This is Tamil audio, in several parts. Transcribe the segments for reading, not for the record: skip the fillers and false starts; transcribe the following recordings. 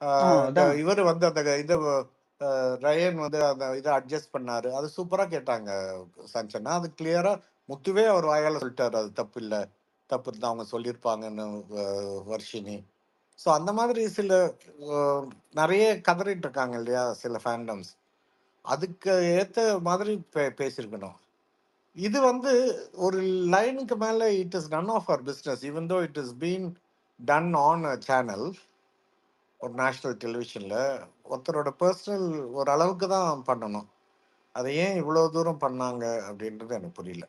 அதான். இவர் வந்து அந்த இதை ரயன் வந்து அந்த இதை அட்ஜஸ்ட் பண்ணாரு. அது சூப்பரா கேட்டாங்க சஞ்சனா. அது கிளியரா முத்துவே அவர் வாயால சொல்லிட்டாரு, அது தப்பு இல்லை, தப்பு இருந்தா அவங்க சொல்லியிருப்பாங்கன்னு வர்ஷினி. ஸோ அந்த மாதிரி சில நிறைய கதறிட்டு இருக்காங்க இல்லையா சில ஃபேண்டம்ஸ், அதுக்கு ஏற்ற மாதிரி பேசியிருக்கணும். இது வந்து ஒரு லைனுக்கு மேலே it is none of our business, even though it is been done on a channel, ஒரு நேஷ்னல் டெலிவிஷனில். ஒருத்தரோட பர்சனல் ஒரு அளவுக்கு தான் பண்ணணும். அதை ஏன் இவ்வளோ தூரம் பண்ணாங்க அப்படின்றது எனக்கு புரியல.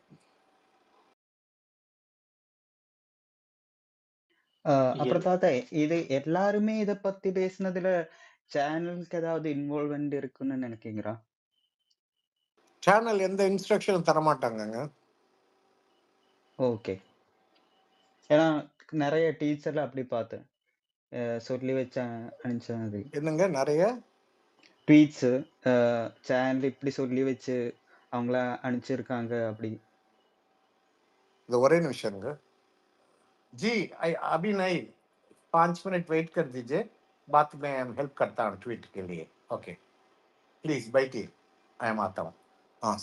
அப்புறம் தாத்தா, இது எல்லாருமே இதை பத்தி பேசினதுல சேனலுக்கு ஏதாவது இன்வால்வ்மெண்ட் இருக்குன்னு நினைக்கிறீங்களா? சேனல் எந்த இன்ஸ்ட்ரக்ஷனும் தரமாட்டாங்கங்க. ஓகே. ஏன்னா நிறைய டீச்சர்ல அப்படி பார்த்தேன், சொல்லி வச்ச அனுப்பிச்சது என்னங்க நிறைய ட்வீட்ஸு சேனல் இப்படி சொல்லி வச்சு அவங்கள அனுப்பிச்சிருக்காங்க அப்படி. இது ஒரே நிமிஷங்க जी। अभी नहीं, 5 मिनट वेट कर दीजिए, बात में हेल्प करता हूँ ट्वीट के लिए। ओके प्लीज बैठिए, आई एम आता हूँ.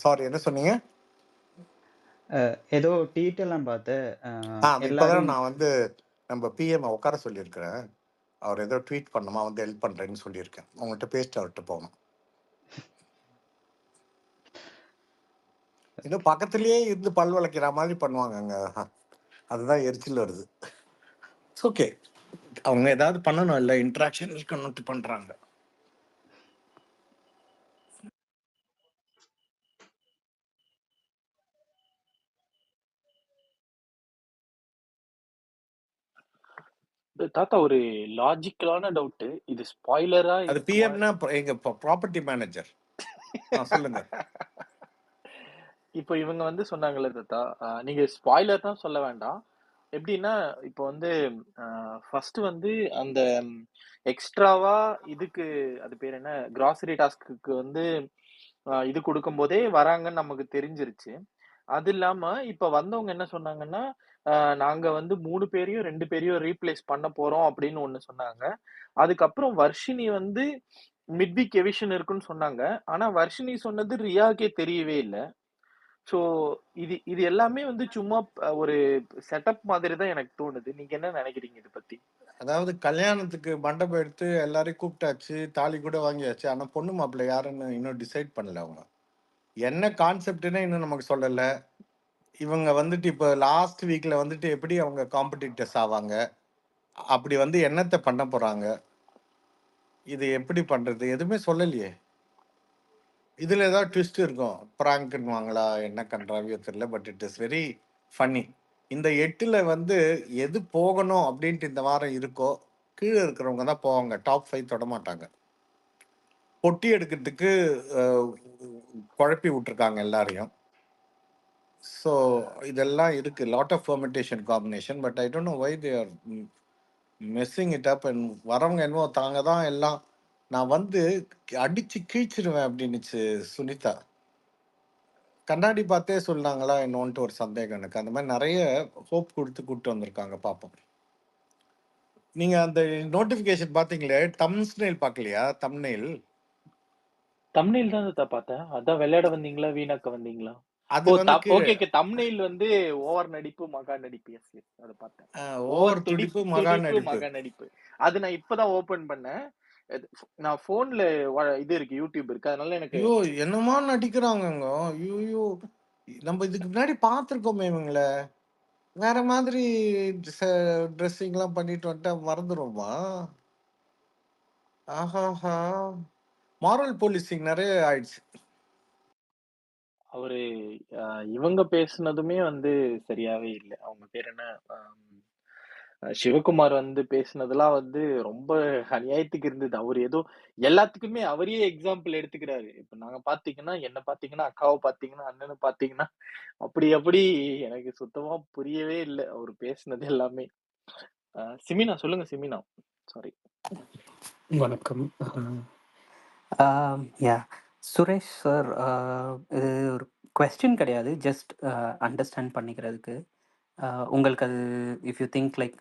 சாரி, என்ன சொன்னீங்க? ஏதோ டீட்டெல்லாம் பார்த்தேன், அது இப்போதான் எல்லாரும் நான் வந்து நம்ம பிஎம் உட்கார சொல்லியிருக்கிறேன். அவர் ஏதோ ட்வீட் பண்ணுமா, வந்து ஹெல்ப் பண்ணுறேன்னு சொல்லியிருக்கேன். உங்கள்கிட்ட பேசிட்டு அவர்கிட்ட போகணும். இன்னும் பக்கத்துலேயே இருந்து பல் வளைக்கிற மாதிரி பண்ணுவாங்கங்க, அதுதான் எரிச்சல் வருது. ஓகே, அவங்க ஏதாவது பண்ணணும், இல்லை இன்ட்ராக்ஷன் இருக்கணும்ட்டு பண்ணுறாங்க. தாத்தா ஒரு லாஜிக்கலான டவுட், இது ஸ்பாயிலரா அது பிஎம்னா எங்க ப்ராப்பர்ட்டி மேனேஜர். சொல்லுங்க. இப்போ இவங்க வந்து சொன்னாங்கல்ல தாத்தா, நீங்க ஸ்பாயிலர் தான் சொல்ல வேண்டாம். எப்படின்னா இப்போ வந்து ஃபர்ஸ்ட் வந்து அந்த எக்ஸ்ட்ராவா இதுக்கு அது பேர் என்ன, கிராசரி டாஸ்க்கு வந்து இது கொடுக்கும் போதே வராங்கன்னு நமக்கு தெரிஞ்சிருச்சு. அது இல்லாம இப்ப வந்தவங்க என்ன சொன்னாங்கன்னா, நாங்க வந்து 3 பேரையும் 2 பேரையும் ரீப்ளேஸ் பண்ண போறோம் அப்படின்னு ஒண்ணு சொன்னாங்க. அதுக்கப்புறம் வர்ஷினி வந்து மிட் வீக் எவிஷன் இருக்குன்னு சொன்னாங்க. ஆனா வர்ஷினி சொன்னது ரியாக்கே தெரியவே இல்ல. ஸோ இது இது எல்லாமே வந்து சும்மா ஒரு செட்டப் மாதிரி தான் எனக்கு தோணுது. நீங்க என்ன நினைக்கிறீங்க இத பத்தி? அதாவது கல்யாணத்துக்கு மண்டபம் எடுத்து எல்லாரையும் கூப்பிட்டாச்சு, தாலி கூட வாங்கியாச்சு. ஆனா பொண்ணு மாப்பிள்ளை யாருன்னு இன்னும் டிசைட் பண்ணல. அவங்க என்ன கான்செப்ட்னே இன்னும் நமக்கு சொல்லல. இவங்க வந்துட்டு இப்போ லாஸ்ட் வீக்ல வந்துட்டு எப்படி அவங்க காம்படிட்டர்ஸ் ஆவாங்க, அப்படி வந்து என்னத்தை பண்ண போறாங்க, இது எப்படி பண்றது, எதுவுமே சொல்லலையே. இதுல ஏதாவது ட்விஸ்ட் இருக்கும், ப்ராங்க்னுவாங்களா என்ன கண்றாவியோ தெரியல. But it is very funny. இந்த 8ல் வந்து எது போகணும் அப்படின்ட்டு இந்த வாரம் இருக்கோ, கீழே இருக்கிறவங்க தான் போவாங்க. டாப் 5 தொட மாட்டாங்க. பொட்டி எடுக்கிறதுக்கு குழப்பி விட்டுருக்காங்க எல்லாரையும். ஸோ இதெல்லாம் இருக்கு, lot of permutation combination. But I don't know why they are messing it up. And வரவங்க என்னவோ தாங்க தான் எல்லாம், நான் வந்து அடிச்சு கீழ்ச்சிடுவேன் அப்படின்னுச்சு சுனிதா. கண்ணாடி பார்த்தே சொன்னாங்களா என்னோன்ட்டு ஒரு சந்தேகம் எனக்கு. அந்த மாதிரி நிறைய ஹோப் கொடுத்து கூப்பிட்டு வந்திருக்காங்க, பார்ப்போம். நீங்க அந்த நோட்டிபிகேஷன் பாத்தீங்களே, தம்ஸ்நெயில் பார்க்கலையா? தம்ப்நெயில் தம்ப்நெயில் தான் தாத்தா பார்த்தேன். அதான் விளையாட வந்தீங்களா வீணாக்க வந்தீங்களா? அது ஓ வந்து கீழே ஓகே தம்ப்நெயில் வந்து ஓவர் நடிப்பு மகா நடிப்பு. எஸ் எஸ், அத பார்த்தேன். ஓவர் துடிப்பு மகா துடிப்பு நடிப்பு. மகா நடிப்பு. அது நான் இப்பதான் ஓபன் பண்ணேன். நான் போன்ல இது இருக்கு, யூடியூப் இருக்கு, அதனால எனக்கு ஐயோ என்னமா நடிக்கிறாங்கங்க. ஐயோ, நம்ம இதுக்கு முன்னாடி பார்த்துருக்கோமே இவங்கள. வேற மாதிரி ட்ரெஸ்ஸிங்லாம் பண்ணிட்டு வந்துட்டா மறந்துடுவோமா? ஆஹாஹா, மாரல் போலீசிங் நிறைய ஆயிடுச்சு. அவரு இவங்க பேசுனதுமே வந்து சரியாவே இல்ல. அவங்க பேர் என்ன, சிவகுமார் வந்து பேசுனதெல்லாம் வந்து ரொம்ப அநியாயத்துக்கு இருந்தது. அவரு ஏதோ எல்லாத்துக்குமே அவரையே எக்ஸாம்பிள் எடுத்துக்கிறாரு. இப்ப நாங்க பாத்தீங்கன்னா, என்ன பாத்தீங்கன்னா, அக்காவ பாத்தீங்கன்னா, அண்ணன பாத்தீங்கன்னா, அப்படி எனக்கு சுத்தமா புரியவே இல்ல அவரு பேசுனது எல்லாமே. சிமினா சொல்லுங்க சிமினா. சாரி. வணக்கம். யா சுரேஷ் சார், இது ஒரு கொஸ்டின் கிடையாது, ஜஸ்ட் அண்டர்ஸ்டாண்ட் பண்ணிக்கிறதுக்கு. உங்களுக்கு அது if you think like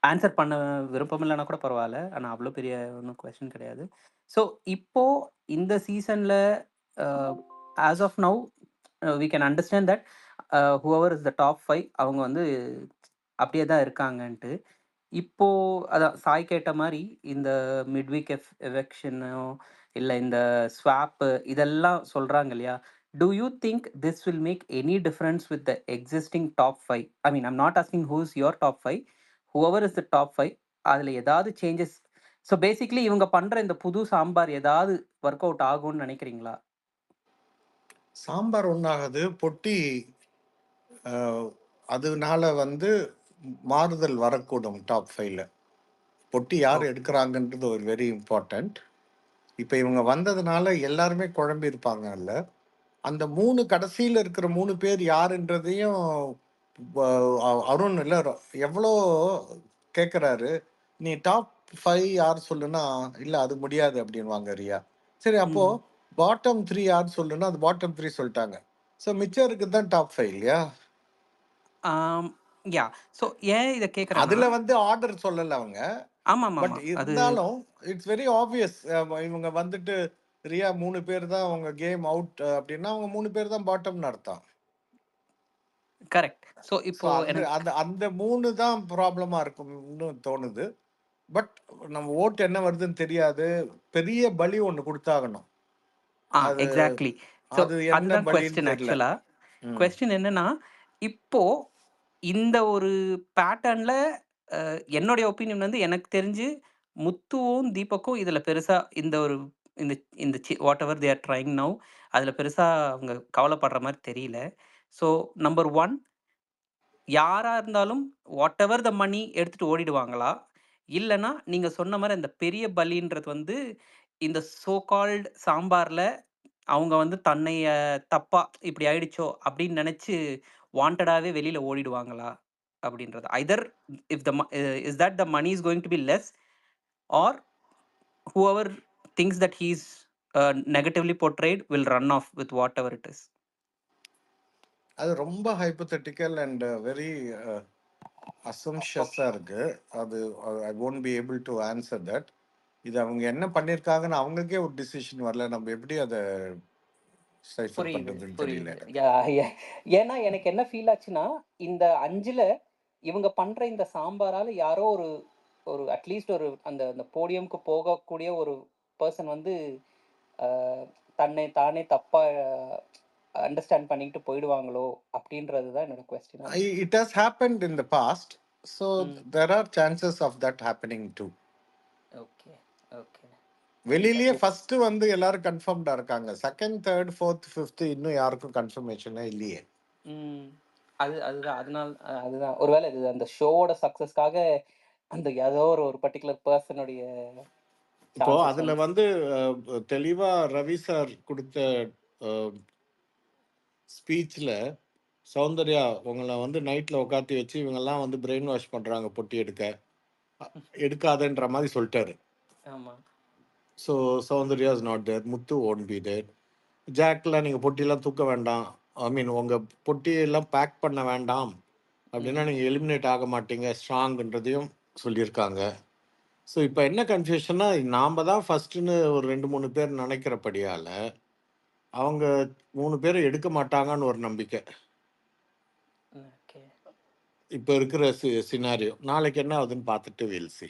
answer பண்ண விருப்பம் இல்லைன்னா கூட பரவாயில்ல. ஆனா அவ்வளோ பெரிய ஒன்றும் கொஸ்டின் கிடையாது. ஸோ இப்போ இந்த சீசன்ல as of now we can understand that whoever is the top 5 அவங்க வந்து அப்படியே தான் இருக்காங்கன்ட்டு. இப்போ அதான் சாய் கேட்ட மாரி இந்த மிட்வீக் எவெக்ஷனோ இல்ல இந்த ஸ்வாப்பு இதெல்லாம் சொல்றாங்க இல்லையா? Do you think this will make any difference with the existing top 5? I mean I am not asking who is your top 5. Whoever is the top 5 அதுல ஏதாவது சேஞ்சஸ் ஸோ பேசிக்கலி இவங்க பண்ற இந்த புது சாம்பார் ஏதாவது ஒர்க் அவுட் ஆகும்னு நினைக்கிறீங்களா? சாம்பார் ஒன்றாகுது பொட்டி அதனால வந்து மாறுதல் வரக்கூடும் டாப் 5ல. பொட்டி யார் ஓகே. எடுக்கிறாங்கன்றது ஒரு வெரி இம்பார்ட்டண்ட். இப்போ இவங்க வந்ததுனால எல்லாருமே குழம்பி இருப்பாங்கல்ல, அந்த 3 கடைசியில் இருக்கிற 3 பேர் யாருன்றதையும் அருண் இல்லை எவ்வளோ கேட்குறாரு. நீ டாப் 5 யார் சொல்லுன்னா இல்லை அது முடியாது அப்படின்வாங்க ரியா. சரி அப்போ ம். பாட்டம் 3 யார் சொல்லுன்னா அது பாட்டம் 3 சொல்லிட்டாங்க. ஸோ மிச்சம் இருக்குது தான் டாப் 5 இல்லையா? யா. ஸோ ஏன் இதை கேட்குறேன்னா அதுல வந்து ஆர்டர் சொல்லல அவங்க. ஆமாம் பட் ஆமாம் அது இருந்தாலும் இட்ஸ் வெரி ஆப்வியஸ். இவங்க வந்துட்டு ரியா 3 பேர் தான் அவங்க கேம் அவுட் அப்படின்னா அவங்க 3 பேர் தான் பாட்டம்னு அர்த்தம். கரெக்ட். ஸோ ஸோ இப்போ அந்த எனக்கு அந்த அந்த 3 தான் ப்ராப்ளமா இருக்கும்னு தோணுது. பட் நம்ம ஓட்டு என்ன வருதுன்னு தெரியாது. பெரிய பலி ஒன்று கொடுத்தாகணும். அது எக்ஸாக்ட்லி. ஸோ அது என்ன அதுதான் பலின்னு கொஸ்டின் தெரியல. ஆக்சுவலாக. ம். கொஸ்டின் என்னன்னா, இப்போ இந்த ஒரு பேட்டர்ன்ல என்னுடைய ஒப்பீனியன் வந்து எனக்கு தெரிஞ்சு முத்துவும், தீபக்கும் இதில பெருசா இந்த ஒரு இந்த இந்த what ever they are drying now அதில பெருசா அவங்க கவலைப்படுற மாரி தெரியல. ஸோ நம்பர் 1 யாரா இருந்தாலும் வாட் எவர் த மனி எடுத்துட்டு ஓடிடுவாங்களா? இல்லன்னா, நீங்க சொன்ன மாரி அந்த பெரிய பலின்றது வந்து, இந்த சோ கால்ட் சாம்பார்ல அவங்க வந்து தன்னைய தப்பா இப்படி ஆயிடுச்சோ! அப்படின்னு நெனச்சு வாண்டடாவே வெளில ஓடிடுவாங்களா? அப்படின்றது. Either if the is that the money is going to be less or whoever things that he is negatively portrayed will run off with whatever it is. அது ரொம்ப ஹைப்போதெட்டிக்கல் அண்ட் வெரி அசம்ஷியஸாக இருக்கு. அது I won't be able to answer that. இது அவங்க என்ன பண்ணியிருக்காங்கன்னு அவங்களுக்கே ஒரு டிசிஷன் வரல. நம்ம எப்படி அதை சைஃபர் புரியுது, பண்ணுறதுன்னு தெரியல புரியுது. எனக்கு. ஏன்னா எனக்கு என்ன ஃபீல் ஆச்சுன்னா, இந்த 5ல இவங்க பண்ற இந்த சாம்பாரால யாரோ ஒரு ஒரு அட்லீஸ்ட் ஒரு அந்த அந்த போடியம்க்கு போகக்கூடிய ஒரு பெர்சன் வந்து அ தன்னை தானே தப்பா அண்டர்ஸ்டாண்ட் பண்ணிக்கிட்டு போயிடுவாங்களோ! அப்படின்றது தான் என்னோட கொஸ்டினா இருந்துச்சு. It has happened in the past. So hmm. There are chances of that happening too. Okay, okay. வெளியிலேயே தட் இஸ் ஃபர்ஸ்ட் வந்து எல்லாரும் கன்ஃபார்ம்டா இருக்காங்க. செகண்ட், தேர்ட், ஃபோர்த், ஃபிஃப்த் இன்னும் யாருக்கும் கன்ஃபர்மேஷனே இல்லையே. ம். அதுதான். அதுதான். ஒருவேளை இது அந்த ஷோவோட சக்சஸ்க்காக அந்த ஏதோ ஒரு பர்ட்டிகுலர் பெர்சனுடைய இப்போ சான்சஸ் அதுல வந்து வந்து தெளிவா ரவி சார் கொடுத்த ஸ்பீச்ல சௌந்தர்யா உங்களை வந்து நைட்ல உட்காத்தி வச்சு இவங்கெல்லாம் வந்து பிரெயின் வாஷ் பண்றாங்க பொட்டி எடுக்காதன்ற மாதிரி சொல்லிட்டாரு. ஆமா. So Soundarya is not there, Muthu won't be there, ஜாக்ல நீங்கள் பொட்டியெல்லாம் தூக்க வேண்டாம், ஐ மீன் உங்கள் பொட்டியெல்லாம் பேக் பண்ண வேண்டாம் அப்படின்னா ம். நீங்கள் எலிமினேட் ஆக மாட்டீங்க ஸ்ட்ராங்ன்றதையும் சொல்லியிருக்காங்க. ஸோ இப்போ என்ன கன்ஃபியூஷன்னா நாம் தான் ஃபஸ்ட்டுன்னு ஒரு 2-3 பேர் நினைக்கிறபடியால் அவங்க 3 பேரை எடுக்க மாட்டாங்கன்னு ஒரு நம்பிக்கை. ஓகே, இப்போ இருக்கிற சினாரியோ நாளைக்கு என்ன ஆகுதுன்னு பார்த்துட்டு வில் சி.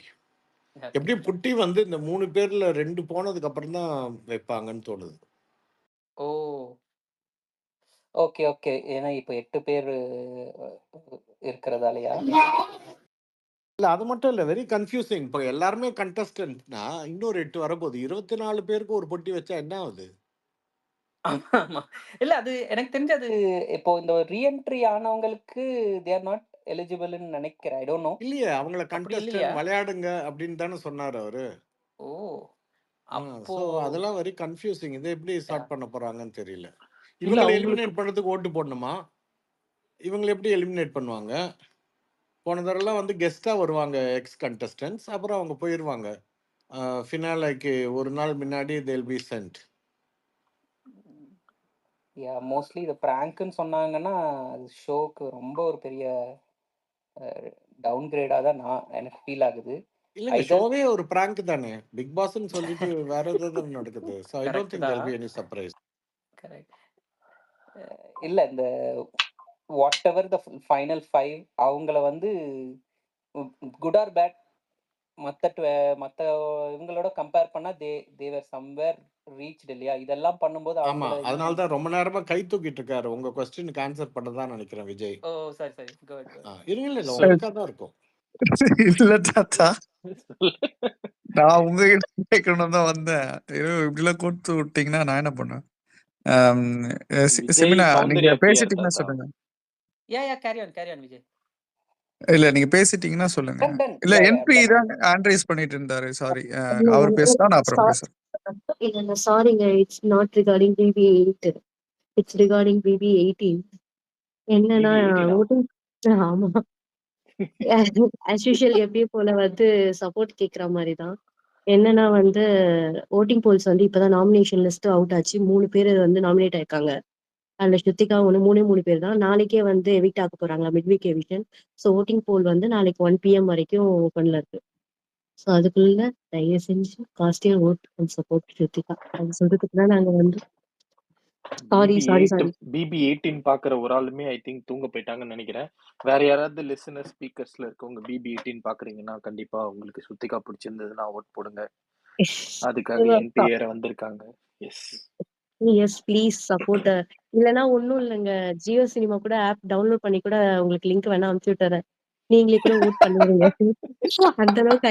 ஓகே. எப்படி புட்டி வந்து இந்த 3 பேர்ல 2 போனதுக்கு அப்புறம் தான் வைப்பாங்கன்னு தோணுது. ஓ! Okay, okay. ஏன்னா இப்ப 8 பேரு இருக்கிறதாலயா? இல்ல அது மட்டும் இல்ல. வெரி கன்ஃப்யூசிங். இப்போ எல்லாருமே கண்டஸ்டன்ட்னா, இன்னொரு 8 வரப்போகுது. 24 பேருக்கு ஒரு பொட்டி வச்சா என்ன ஆகுது? ஆமா. இல்ல அது எனக்கு தெரிஞ்சு அது இப்போ இந்த ரீஎன்ட்ரி ஆனவங்களுக்கு தே ஆர் நாட் எலிஜிபிள்ன்னு நெனைக்கிறேன். ஐ டோன்ட் நோ. இல்லையே, அவங்கள அப்படி இல்லையா? கண்டஸ்டன்ட் விளையாடுங்க அப்படின்னு தானே சொன்னாரு அவரு. ஓ! அப்போ ஸோ அதெல்லாம் வெரி கன்ஃப்யூசிங். இதை எப்படி யா. சார்ட் பண்ண போறாங்கன்னு தெரியல. இல்ல இவங்கள அவங்களுக்கு எலிமினேட் பண்ணதுக்கு ஓட்டு போடணுமா? இவங்கள எப்படி எலிமினேட் பண்ணுவாங்க? போன தடவைலாம் வந்து கெஸ்ட்டா வருவாங்க எக்ஸ் கண்டஸ்டன்ட்ஸ். அப்புறம் அவங்க போயிருவாங்க. ஃபினாலேக்கு ஒரு நாள் முன்னாடி they will be sent. Mostly இத பிராங்க்ன்னு சொன்னாங்கன்னா, அது ஷோக்கு ரொம்ப ஒரு பெரிய டவுன் கிரேடா தான் எனக்கு ஃபீல் ஆகுது. இல்லங்க ஐதர் ஷோவே ஒரு பிராங்க் தானே. பிக் பாஸ்ன்னு சொல்லிட்டு வேற ஏதாவது நடக்குது. So I don't correct think there தான். Be any surprise. கரெக்ட். இல்ல இந்த வாட் எவர் த ஃபைனல் 5 அவங்கள வந்து குட் ஆர் பேட் மத்த இவங்களோட கம்பேர் பண்ணா தேவர் சம்வேர் ரீச்டு இல்லையா? இதெல்லாம் பண்ணும்போது ஆமா. அவங்கள அதனால இன்னும் தான் ரொம்ப நேரமா கை தூக்கிட்டு இருக்காரு. உங்க கொஸ்டினுக்கு ஆன்சர் பண்ணதான் நினைக்கிறேன் விஜய். ஓ சரி கோ இருங்க இல்ல So, உங்களுக்காக தான் இருக்கும். இல்ல தாத்தா, சொல்லு. நான் உங்ககிட்ட கேட்கணும் தான் வந்தேன். ஐயோ, இப்படிலாம் கொடுத்து விட்டீங்கன்னா நான் என்ன பண்ணுவேன்? விஜய் செமினா நீங்க சௌந்தர்யா பிரியர் பேசிட்டீங்கன்னா தாத்தா. சொல்லுங்க. யா கேரி ஆன் விஜய். இல்ல நீங்க பேசிட்டீங்கன்னா சொல்லுங்க. டன் இல்ல யா என்பி டன் தான் ஆண்ட்ரைஸ் பண்ணிட்டு இருந்தாரு. சாரி, No, அவர் பேசினா நான் அப்புறம் பேசுறேன். no, sorryங்க. It's not regarding BB8. It's regarding BB18. என்னன்னா BB18 voting ஆமா. as usual எப்பயும் போல வந்து சப்போர்ட் கேக்குற மாதிரி தான். என்னன்னா வந்து ஓட்டிங் போல்ஸ் வந்து இப்பதான் நாமினேஷன் லிஸ்ட் அவுட் ஆச்சு. 3 பேர் வந்து நாமினேட் ஆயிருக்காங்க. அதுல ஸ்ருத்திகா ஒண்ணு 3 பேர் தான். நாளைக்கே வந்து எவிக்ட் ஆக போறாங்க, மிட்வீக் எவிக்ஷன். ஸோ ஓட்டிங் போல் வந்து நாளைக்கு 1 PM வரைக்கும் ஓப்பன்ல இருக்கு. ஸோ அதுக்குள்ள தயவு செஞ்சு காஸ்டியா ஓட் அண்ட் சப்போர்ட் ஸ்ருத்திகா. அது சொல்றதுக்கு தான் நாங்க வந்து சாரி. BB18 பாக்குற ஒரு ஆளுமே ஐ திங்க் தூங்க போயிட்டாங்கன்னு நினைக்கிறேன். வேற யாராவது லிசனர் ஸ்பீக்கர்ஸ்ல இருக்கவங்க BB18 பாக்குறீங்கன்னா கண்டிப்பா உங்களுக்கு ஸ்ருத்திகா பிடிச்சிருந்ததுன்னா ஓட் போடுங்க. அதுக்காக NPR வந்திருக்காங்க. Yes please support. இல்லைன்னா ஒன்றும் இல்லைங்க, ஜியோ சினிமா கூட ஆப் டவுன்லோட் பண்ணி கூட உங்களுக்கு லிங்க் வேணா அனுப்பிச்சு விட்டுறேன். நீங்களே கூட ஓட் பண்ணுவீங்க. அந்த அளவுக்கு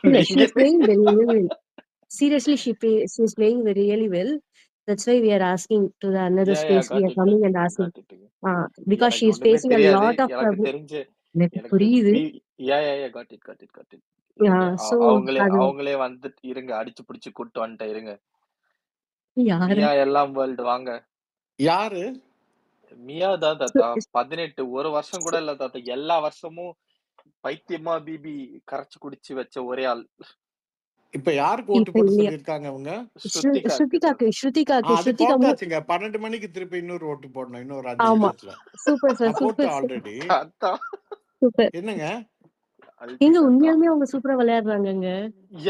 இல்ல, she is playing very well. Seriously, she is playing very really well. That's why we are asking to the another space. We are coming and asking. Because she is facing a lot of எனக்கு தெரிஞ்ச எனக்கு புரியுது. got it. So அவங்களே வந்து இருங்க, அடிச்சு பிடிச்சு கூட்டு வந்துட்டேன் இருங்க. யாரு மியா எல்லாம் வேர்ல்டு வாங்க. யாரு? மியா தான் தாத்தா. 18 ஒரு வருஷம் கூட இல்ல தாத்தா. எல்லா வருஷமும் பைத்தியமா பிபி கரைச்சு குடிச்சு வச்ச ஒரே ஆள். இப்ப யாருக்கு ஓட்டு போட சொல்லிருக்காங்க அவங்க? ஸ்ருதிகாக்கு. அது போட்டாச்சுங்க. 12 மணிக்கு திருப்பி இன்னொரு ஓட்டு போடணும். இன்னொரு 5 நிமிஷத்துல. சூப்பர் சார், போட்டு ஆல்ரெடி. சூப்பர். என்னங்க நீங்க உண்மையாலுமே அவங்க சூப்பரா விளையாடுறாங்கங்க.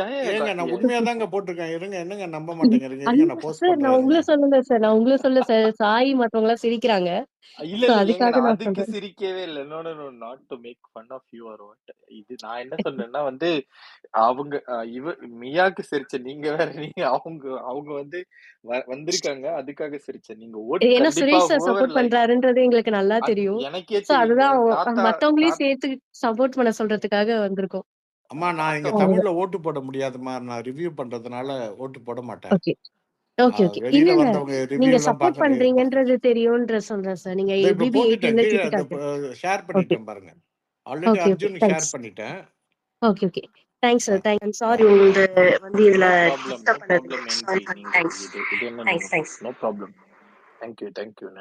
ஏங்க நான் உண்மையாதாங்க போட்டிருக்கேன். இருங்க, என்னங்க நம்ப மாட்டேங்கிறீங்க? இருங்க நான் போஸ்ட் சார், நான் உங்களை பண்றேன். சொல்லல சார். சாய் மற்றவங்க எல்லாம் சிரிக்கிறாங்க. இல்ல நான் அதுக்கு சிரிக்கவே இல்ல. Not to make fun of you or what. இது நான் என்ன சொன்னேன்னா வந்து அவங்க மியாக்கு சிரிச்ச நீங்க வேற. நீங்க அவங்க வந்து வந்திருக்காங்க அதுக்காக சிரிச்ச நீங்க ஓட்டு ஏன்னா கண்டிப்பா சுரேஷ் சார் சப்போர்ட் பண்றாருன்றது எங்களுக்கு நல்லா தெரியும். எனக்கே அதுதான் தெரியும். மத்தவங்களையும் சேர்த்து சப்போர்ட் பண்ண சொல்றதுக்காக வந்திருக்கோம். அம்மா நான் இங்க தமிழ்ல ஓட்டு போட முடியாதுமா. நான் ரிவ்யூ பண்றதுனால ஓட்டு போட மாட்டேன். ஓகே. வெளியில வந்தவங்க நீங்க ரிவ்யூ சப்போர்ட் பண்றீங்கன்றது தெரியும்ன்ற சொல்றேன் சார். நீங்க BB18ல ஷேர் பண்ணிட்டேன் பாருங்க. ஆல்ரெடி அர்ஜுன் ஷேர் பண்ணிட்டேன். Okay. Thanks sir. Thanks. Sorry உங்களுக்கு வந்து இதுல டிஸ்டர்ப் பண்ணதுக்கு sorry. Thanks. No problem. Thank you.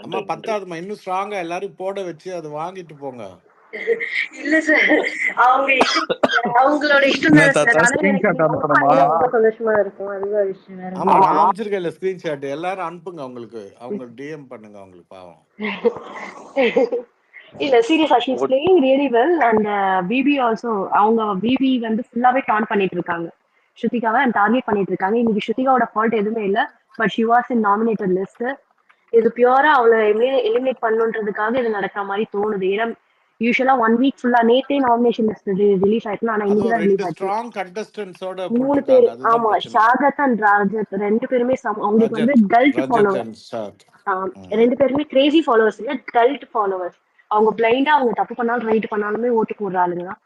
அம்மா 10ஆவதுமா இன்னும் ஸ்ட்ராங்கா எல்லாரும் போட வச்சு அதை வாங்கிட்டு போங்க. இல்ல சார், அவங்களோட இஷ்டம் தான் சார். சந்தோஷமா இருக்கும். அதுதான் விஷயம். வேற ஆமா, நான் அனுப்பிச்சிருக்கேன் ஸ்கிரீன்ஷாட். எல்லாரும் அனுப்புங்க அவங்களுக்கு. அவங்க DM பண்ணுங்க அவங்களுக்கு. பாவம். இல்ல சீரியஸா she is playing really well. And BB also அவங்க பிபி வந்து ஃபுல்லாவே டான் பண்ணிட்டு இருக்காங்க. ஸ்ருதிகாவை டார்கெட் பண்ணிட்டு இருக்காங்க. இன்னைக்கு ஸ்ருதிகாவோட ஃபால்ட் எதுவுமே இல்ல. But she was in nominated list. இது பியூரா அவளை எலிமினேட் பண்ணுன்றதுக்காக இது நடக்கிற மாதிரி தோணுது. ஏன்னா யூசுவலா 1 வீக் ஃபுல்லா நேத்தே நாமினேஷன் லிஸ்ட் ரிலீஸ் ஆயிடுச்சு. ஆனா இன்னைக்கு தான் ரிலீஸ் ஆச்சு. ஸ்ட்ராங் கண்டெஸ்டன்ட்ஸோட 3 பேர். ஆமா, ஷாகத் அண்ட் ராஜத் 2 பேருமே அவங்களுக்கு வந்து கல்ட் ஃபாலோவர்ஸ். 2 பேருமே கிரேசி ஃபாலோவர்ஸ் இல்ல, கல்ட் ஃபாலோவர்ஸ். அவங்க பிளைண்டா அவங்க தப்பு பண்ணாலும் ரைட் பண்ணாலுமே ஓட்டு போடுற ஆளுங்க தான்.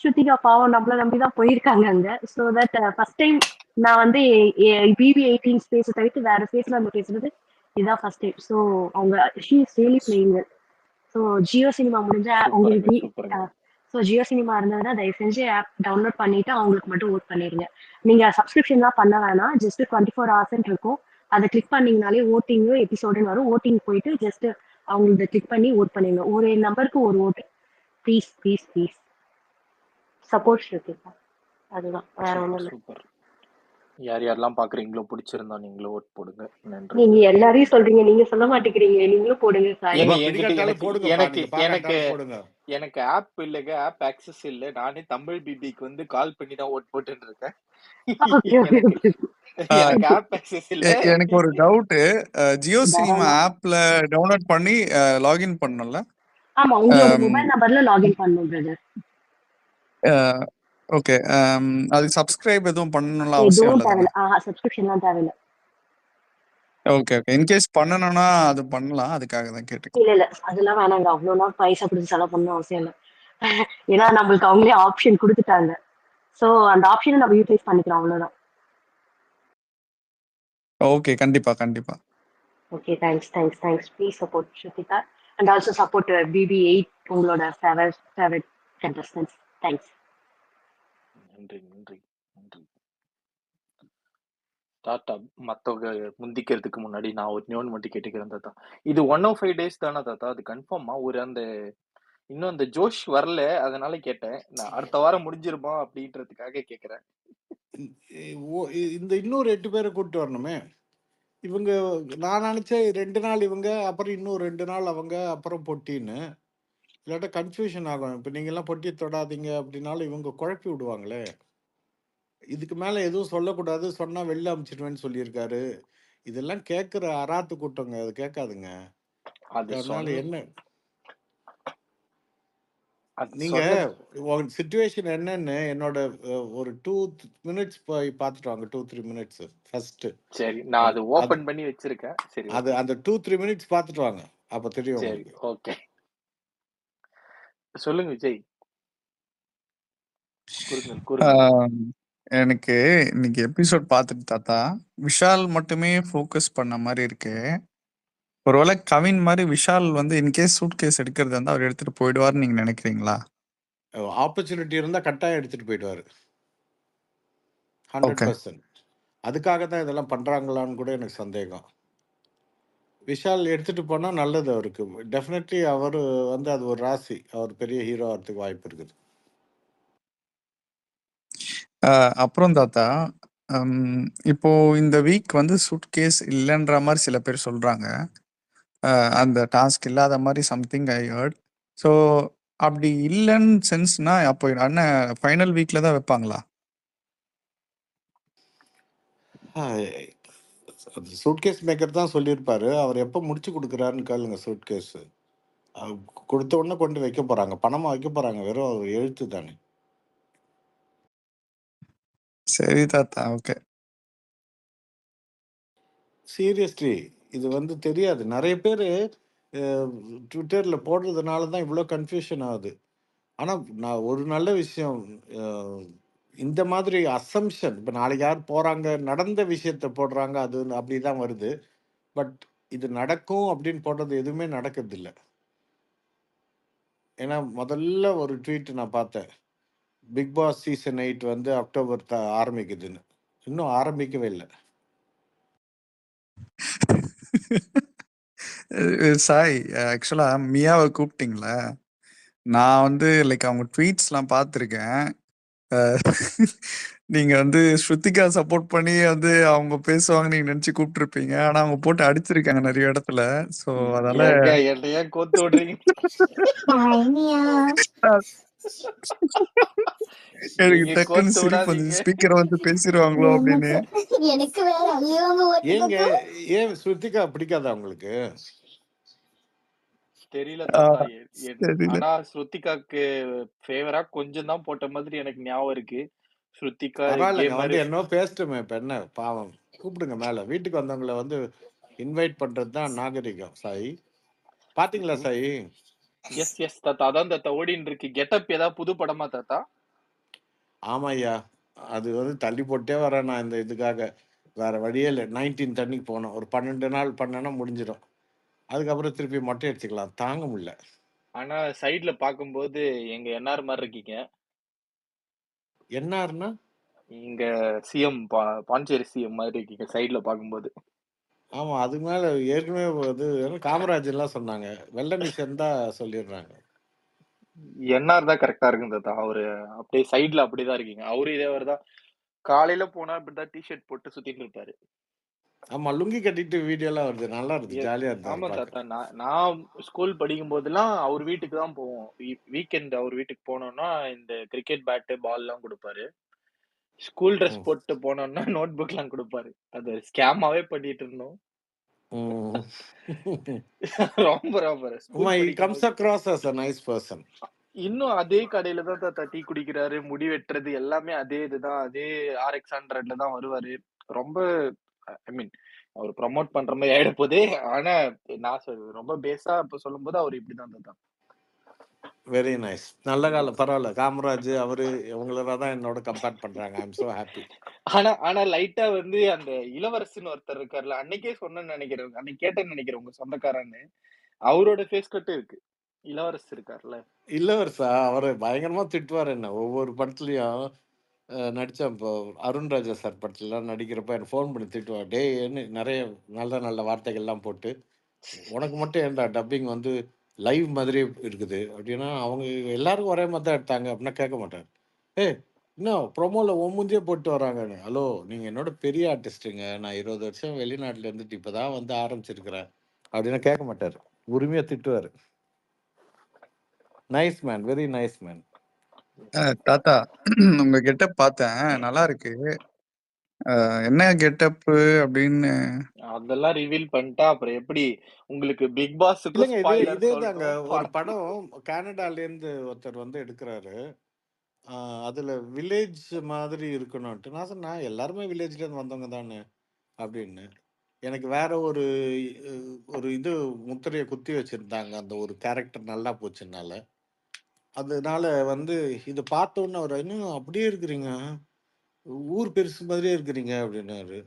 ஸ்ருதிகா பாவம் நம்மள நம்பிதான் போயிருக்காங்க அங்க. ஸோ தட் ஃபர்ஸ்ட் டைம் நான் வந்து BB18 ஸ்பேஸ் தவிர்த்து வேற ஸ்பேஸ்ல வந்து பேசுறது இதுதான் ஃபர்ஸ்ட் டைம். ஸோ அவங்க she is really playing. So Jio cinema முடிஞ்சா உங்களுக்கு ஜியோ சினிமா இருந்ததுன்னா தயவு செஞ்சு ஆப் டவுன்லோட் பண்ணிட்டு அவங்களுக்கு மட்டும் ஓட் பண்ணிருங்க. நீங்க சப்ஸ்கிரிப்ஷன்லாம் பண்ண வேணாம். ஜஸ்ட் 24 hours இருக்கும். அதை கிளிக் பண்ணீங்கனாலே ஓட்டிங் எபிசோடுன்னு வரும். ஓட்டிங் போயிட்டு ஜஸ்ட் அவங்களுக்கு கிளிக் பண்ணி ஓட் பண்ணிடுங்க. ஒரு நம்பருக்கு ஒரு ஓட்டு. Please support Shruthika. அதுதான், வேற ஒண்ணும் இல்லை. சூப்பர். யாரெல்லாம் பாக்குறீங்களோ பிடிச்சிருந்தா நீங்களும் ஓட் போடுங்க. நன்றி. நீங்க எல்லாரையும் சொல்றீங்க, நீங்க சொல்ல மாட்டேங்கிறீங்க. நீங்களும் போடுங்க. எனக்கு எனக்கு ஆப் இல்லைங்க, ஆப் ஆக்சஸ் இல்ல. நானே தமிழ் பிபிக்கு வந்து கால் பண்ணி தான் ஓட் போட்டுட்டு இருக்கேன். ஓகே ஓகே எனக்கு ஓகே எனக்கு ஆப் ஆக்சஸ் இல்ல. எனக்கு ஒரு டவுட்டு. ஜியோ சினிமா தாராளமா. ஆப்ல டவுன்லோட் பண்ணி லாகின் பண்ணணும்ல? ஆமா, உங்களோட ஆம், மொபைல் நம்பர்ல லாகின் பண்ணணும் பிரதர். ஓகே. அதுக்கு சப்ஸ்கிரைப் எதுவும் பண்ணணும்லாம் அவசியம் எதுவும் இல்லை தானே? தேவையில்ல. சப்ஸ்கிரிப்ஷன்லாம் தேவையில்ல. Okay okay. இன்கேஸ் பண்ணணும்னா அது பண்ணலாம். அதுக்காக தான் கேட்டுக்கிறேன். இல்ல அதெல்லாம் வேணாங்க. அவ்வளோலாம் பைசா கொடுத்து செலவு பண்ணணும் அவசியம் இல்லை. ஏன்னா நம்மளுக்கு அவங்களே ஆப்ஷன் கொடுத்துட்டாங்க. ஸோ அந்த ஆப்ஷனை நம்ம யூட்டிலைஸ் பண்ணிக்கிறோம், அவ்வளோதான். ஓகே, கண்டிப்பா கண்டிப்பா. Okay, thanks. Please support Shruthika and also support BB8, உங்களோட ஃபேவரட் கண்டஸ்டன்ஸ். தேங்க்ஸ். நன்றி. டாட்டா. மத்தவங்க முந்திக்கிறதுக்கு முன்னாடி நான் ஒரு நியூன் மட்டும் கேட்டுக்கிறேன் தாத்தா. இது 105 டேஸ் தானே தாத்தா? அது கன்ஃபார்மா? ஒரு இன்னும் அந்த ஜோஷ் வரல. அதனால கேட்டேன். நான் அடுத்த வாரம் முடிஞ்சிருமா அப்படின்றதுக்காக கேட்கிறேன். இந்த இன்னொரு 8 பேரை கூப்பிட்டு வரணுமே. இவங்க நான் நினச்சேன் 2 நாள் இவங்க, அப்புறம் இன்னும் 2 நாள் அவங்க, அப்புறம் பொட்டின்னு. இல்லாட்டா கன்ஃபியூஷன் ஆகும். இப்போ நீங்கள்லாம் பொட்டி தொடாதீங்க அப்படின்னாலும் இவங்க குழப்பி விடுவாங்களே. இதுக்கு மேலே எதுவும் சொல்லக்கூடாது, சொன்னால் வெளில அமுச்சிடுவேன்னு சொல்லியிருக்காரு. இதெல்லாம் கேட்குற அராத்து கூட்டங்க, அது கேட்காதுங்க. அது அதனால என்ன அது நீங்க சொன்ன உங்க சுச்சுவேஷன் என்னன்னு என்னோட ஒரு 2 மினிட்ஸ் போய் பார்த்துட்டு வாங்க. 2-3 மினிட்ஸ் ஃபர்ஸ்ட். சரி, நான் அது அது அது ஓபன் பண்ணி வச்சிருக்கேன். சரி, அது ஓகே. அந்த 2-3 மினிட்ஸ் பார்த்துட்டு வாங்க. அப்போ தெரியும் சரி, உங்களுக்கு. ஓகே. சொல்லுங்க விஜய். கூறுங்கள். ஆம், எனக்கு இன்னைக்கு எபிசோட் பார்த்துட்டு தாத்தா விஷால் மட்டுமே ஃபோக்கஸ் பண்ண மாதிரி இருக்கு. ஒருவேளை கவின் மாதிரி விஷால் வந்து இன்கேஸ் சூட் கேஸ் எடுக்கிறது வந்து அவர் எடுத்துட்டு போயிடுவார்னு நீங்க நினைக்கிறீங்களா? ஆப்பர்ச்சுனிட்டி இருந்தால் கட்டாயம் எடுத்துகிட்டு போயிடுவார். ஓகே. 100%. அதுக்காக தான் இதெல்லாம் பண்ணுறாங்களான்னு கூட எனக்கு சந்தேகம். விஷால் எடுத்துகிட்டு போனால் நல்லது அவருக்கு. டெஃபினெட்லி அவர் வந்து அது ஒரு ராசி. அவர் பெரிய ஹீரோ ஆகிறதுக்கு வாய்ப்பு இருக்குது. அப்புறம் தாத்தா இப்போ இந்த வீக் வந்து சூட் கேஸ் இல்லைன்ற மாதிரி சில பேர் சொல்றாங்க. அந்த டாஸ்க் இல்லாத மாதிரி சம்திங் ஐ ஹர்ட். ஸோ அப்படி இல்லைன்னு சென்ஸ்னா அப்போ அண்ணன் ஃபைனல் வீக்ல தான் வைப்பாங்களா? சூட்கேஸ் மேக்கர் தான் சொல்லியிருப்பாரு. அவர் எப்போ முடிச்சு கொடுக்குறாருன்னு கேளுங்க. சூட்கேஸ் கொடுத்த உடனே கொண்டு வைக்க போகிறாங்க. பணமாக வைக்க போகிறாங்க. வெறும் ஒரு எழுத்து தானே. சரி தாத்தா, ஓகே. சீரியஸ்லி இது வந்து தெரியாது. நிறைய பேர் ட்விட்டரில் போடுறதுனால தான் இவ்வளோ கன்ஃபியூஷன் ஆகுது. ஆனால் நான் ஒரு நல்ல விஷயம், இந்த மாதிரி அசம்ஷன், இப்போ நாளைக்கு யார் போகிறாங்க நடந்த விஷயத்த போடுறாங்க, அது அப்படி தான் வருது. பட் இது நடக்கும் அப்படின்னு போடுறது எதுவுமே நடக்கிறதில்ல. ஏன்னா முதல்ல ஒரு ட்வீட் நான் பார்த்தேன், பிக் பாஸ் சீசன் 8 வந்து அக்டோபர் ஆரம்பிக்குதுன்னு. இன்னும் ஆரம்பிக்கவே இல்லை. சாய், ஆக்சுவலா மியாவை கூப்பிட்டீங்களா? நான் வந்து லைக் அவங்க ட்வீட்ஸ்லாம் பார்த்துருக்கேன். நீங்க வந்து ஸ்ருத்திகா சப்போர்ட் பண்ணி வந்து அவங்க பேசுவாங்க நீங்க நினைச்சு கூப்பிட்டுருப்பீங்க. ஆனா அவங்க போட்டு அடிச்சிருக்காங்க நிறைய இடத்துல. ஸோ அதனால ஏங்க என்னைய கோத்து விடுறீங்க? எனக்கு நீங்க டக்குன்னு கோத்து சிரிப்பு வந்து விடாதீங்க. ஸ்பீக்கரை வந்து பேசிடுவாங்களோ அப்படின்னு. ஏங்க ஏன் ஸ்ருத்திகா பிடிக்காதா உங்களுக்கு? தெரியல தாத்தா. தெரியல. ஆனா ஸ்ருத்திகாக்கு ஃபேவரா கொஞ்சம் தான் போட்ட மாதிரி எனக்கு ஞாபகம் இருக்கு. ஸ்ருத்திகா பரவாயில்லைங்க, கேமர். வந்து என்னவோ பேசட்டுமே. இப்போ என்ன பாவம், கூப்பிடுங்க மேலே. வீட்டுக்கு வந்தவங்கள வந்து இன்வைட் பண்ணுறது தான் நாகரிகம். சாய் பார்த்தீங்களா சாய்? எஸ் தாத்தா. அதான் தாத்தா ஓடின்னு இருக்கு. கெட்டப் ஏதாவது புது படமா தாத்தா? ஆமாம் ஐயா, அது வந்து தள்ளி போட்டே வரேன் நான் இந்த இதுக்காக. வேறு வழியே இல்லை. 19 தண்ணிக்கு போனோம். ஒரு 12 நாள் பண்ணேன்னா முடிஞ்சிடும். அதுக்கப்புறம் திருப்பி மொட்டை அடிச்சுக்கலாம். தாங்க முடியல. ஆனா சைடுல பாக்கும்போது எங்க என்ஆர் மாதிரி இருக்கீங்க. என்னாருன்னா? இங்க சிஎம் பாண்டிச்சேரி சிஎம் மாதிரி இருக்கீங்க சைடுல பாக்கும்போது. ஆமாம், அதுக்கு மேலே ஏற்கனவே இது காமராஜர்லாம் சொன்னாங்க. வெள்ளை சேர்ந்தா சொல்லிடுறாங்க. என்ஆர் தான் கரெக்டா இருக்கு தாத்தா. அவரு அப்படியே சைடுல அப்படிதான் இருக்கீங்க. அவரு இதே தான் காலையில போனா இப்படிதான் டிஷர்ட் போட்டு சுத்திட்டு இருப்பாரு. ஆமா, லுங்கி கட்டிட்டு வீடியோலாம் வருது. நல்லா இருக்கு. எ ஜாலியா இருந்தது ஆமா பார்க்க. தாத்தா. நான் ஸ்கூல் படிக்கும்போதெல்லாம் அவர் வீட்டுக்கு தான் போவோம். வீக்கெண்ட் அவர் வீட்டுக்கு போனோம்னா, இந்த கிரிக்கெட் பேட்டு, பால்லாம் குடுப்பாரு. ஸ்கூல் ட்ரெஸ் ம். போட்டு போனோம்னா, நோட் புக்லாம் குடுப்பாரு. அது ஸ்கேமாவே பண்ணிட்டு இருந்தோம். ம். ரொம்ப ரொம்ப ஆமா, ஸ்கூல் he comes படிக்கும்போது. across as a nice person. இன்னும் அதே கடையில தான் தாத்தா டீ குடிக்கிறாரு. முடி வெட்டுறது எல்லாமே அதே இதுதான். அதே RX 100ல தான் வருவாரு. ரொம்ப ஐ மீன் அவரு ப்ரமோட் பண்ற மாரி ஆயிடப்போதே. ஆனா நான் ரொம்ப பேஸா இப்ப சொல்லும்போது அவரு இப்படிதான் தாத்தா. Very nice. நல்ல காலம். பரவால்ல. காமராஜ் அவரு இவங்கள தான் என்னோட கம்பேர் பண்றாங்க. ஐ அம் சோ ஹாப்பி. ஆனா லைட்டா வந்து அந்த இளவரசன் ஒருத்தர் இருக்கார்ல, அன்னைக்கே சொன்னேன்னு நெனைக்கிறேன். அன்னைக்கு கேட்டேன்னு நெனைக்கிறேன் உங்க சொந்தக்காரன்னு. அவரோட ஃபேஸ் கட் இருக்கு. இளவரசர் இருக்கார்ல. இளவரசா அவரு பயங்கரமா திட்டுவாரு என்ன. ஒவ்வொரு படத்துலயும் நடிச்சேன். இப்போ அருண்ராஜா சார் படத்துலலாம் நடிக்கிறப்ப எனக்கு ஃபோன் பண்ணி திட்டுவார். டேய்ன்னு நெறைய நல்ல நல்ல வார்த்தைகள்லாம் போட்டு, உனக்கு மட்டும் ஏன்டா டப்பிங் வந்து லைவ் மாதிரியே இருக்குது அப்படின்னா, அவங்க எல்லாருக்கும் ஒரே மாதிரி தான் எடுத்தாங்க அப்படின்னா கேட்க மாட்டாரு. ஏய் இன்னும் ப்ரொமோல உன் மூஞ்சியே போட்டு வராங்கன்னு. ஹலோ நீங்க என்னோட பெரிய ஆர்டிஸ்ட்டுங்க. நான் 20 வருஷம் வெளிநாட்டுல இருந்துட்டு இப்பதான் வந்து ஆரம்பிச்சிருக்கிறேன் அப்படின்னா கேட்க மாட்டாரு. உரிமையா திட்டுவாரு. Nice man, very nice man. தாத்தா உங்க கெட்டப் பார்த்தேன், நல்லா இருக்கு. என்ன கெட்டப்பு அப்படின்னு? அதெல்லாம் ரிவீல் பண்ணிட்டா அப்புறம் எப்படி உங்களுக்கு பிக் பாஸுக்கும் இல்லைங்க, ஸ்பாய்லர் இதே தாங்க. சொல்லணும். ஒரு படம் கனடாலேருந்து ஒருத்தர் வந்து எடுக்கிறாரு. அதுல வில்லேஜ் மாதிரி இருக்கணும்ட்டு நான் சொன்னேன், எல்லாருமே வில்லேஜ்லேருந்து வந்தவங்க தானே அப்படின்னு. எனக்கு வேற ஒரு இது முத்திரையை குத்தி வச்சிருந்தாங்க. அந்த ஒரு கேரக்டர் நல்லா போச்சுனால. அதனால வந்து இதை பார்த்த உடனே அவர் இன்னும் அப்படியே இருக்கிறீங்க, ஊர் பெருசு மாதிரியே இருக்கிறீங்க அப்படின்னாரு.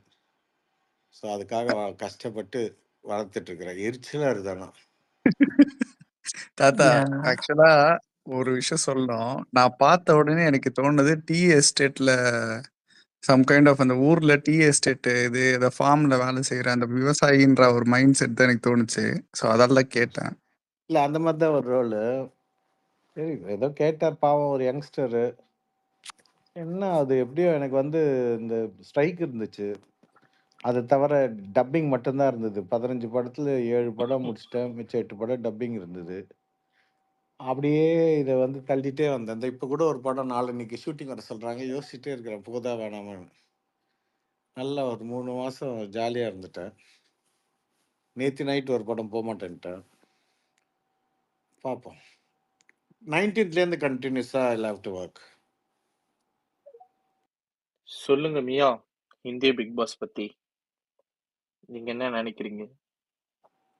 ஸோ அதுக்காக கஷ்டப்பட்டு வளர்த்துட்டு இருக்கிறேன். எரிச்சலா இருந்தானா. தாத்தா Yeah. ஆக்சுவலா ஒரு விஷயம் சொல்லணும். நான் பார்த்த உடனே எனக்கு தோணுது டீ எஸ்டேட்ல சம் கைண்ட் ஆஃப் அந்த ஊர்ல டீ எஸ்டேட் இது இந்த ஃபார்ம்ல வேலை செய்யற அந்த விவசாயின்ற ஒரு மைண்ட் செட் தான் எனக்கு தோணுச்சு. ஸோ அதெல்லாம் கேட்டேன். இல்லை, அந்த மாதிரி தான் ஒரு ரோலு. சரி, ஏதோ கேட்டார் பாவம், ஒரு யங்ஸ்டரு. என்ன அது எப்படியோ எனக்கு வந்து இந்த ஸ்ட்ரைக் இருந்துச்சு. அதை தவிர டப்பிங் மட்டும்தான் இருந்தது. 15 படத்துல 7 படம் முடிச்சிட்டேன். மிச்சம் 8 படம் டப்பிங் இருந்தது. அப்படியே இதை வந்து தள்ளிட்டே வந்தேன். இந்த இப்போ கூட ஒரு படம் நாளைக்கு ஷூட்டிங் வர சொல்றாங்க. யோசிச்சுட்டே இருக்கிறேன் போதா வேணாமான்னு. நல்லா ஒரு 3 மாசம் ஜாலியா இருந்துட்டேன். நேற்று நைட் ஒரு படம் போக மாட்டேன்ட்டேன். பார்ப்போம். 19th கண்டினியூஸா ஐ லவ் டு ஒர்க். சொல்லுங்க மியா, இந்திய பிக் பாஸ் பத்தி நீங்க என்ன நினைக்கிறீங்க?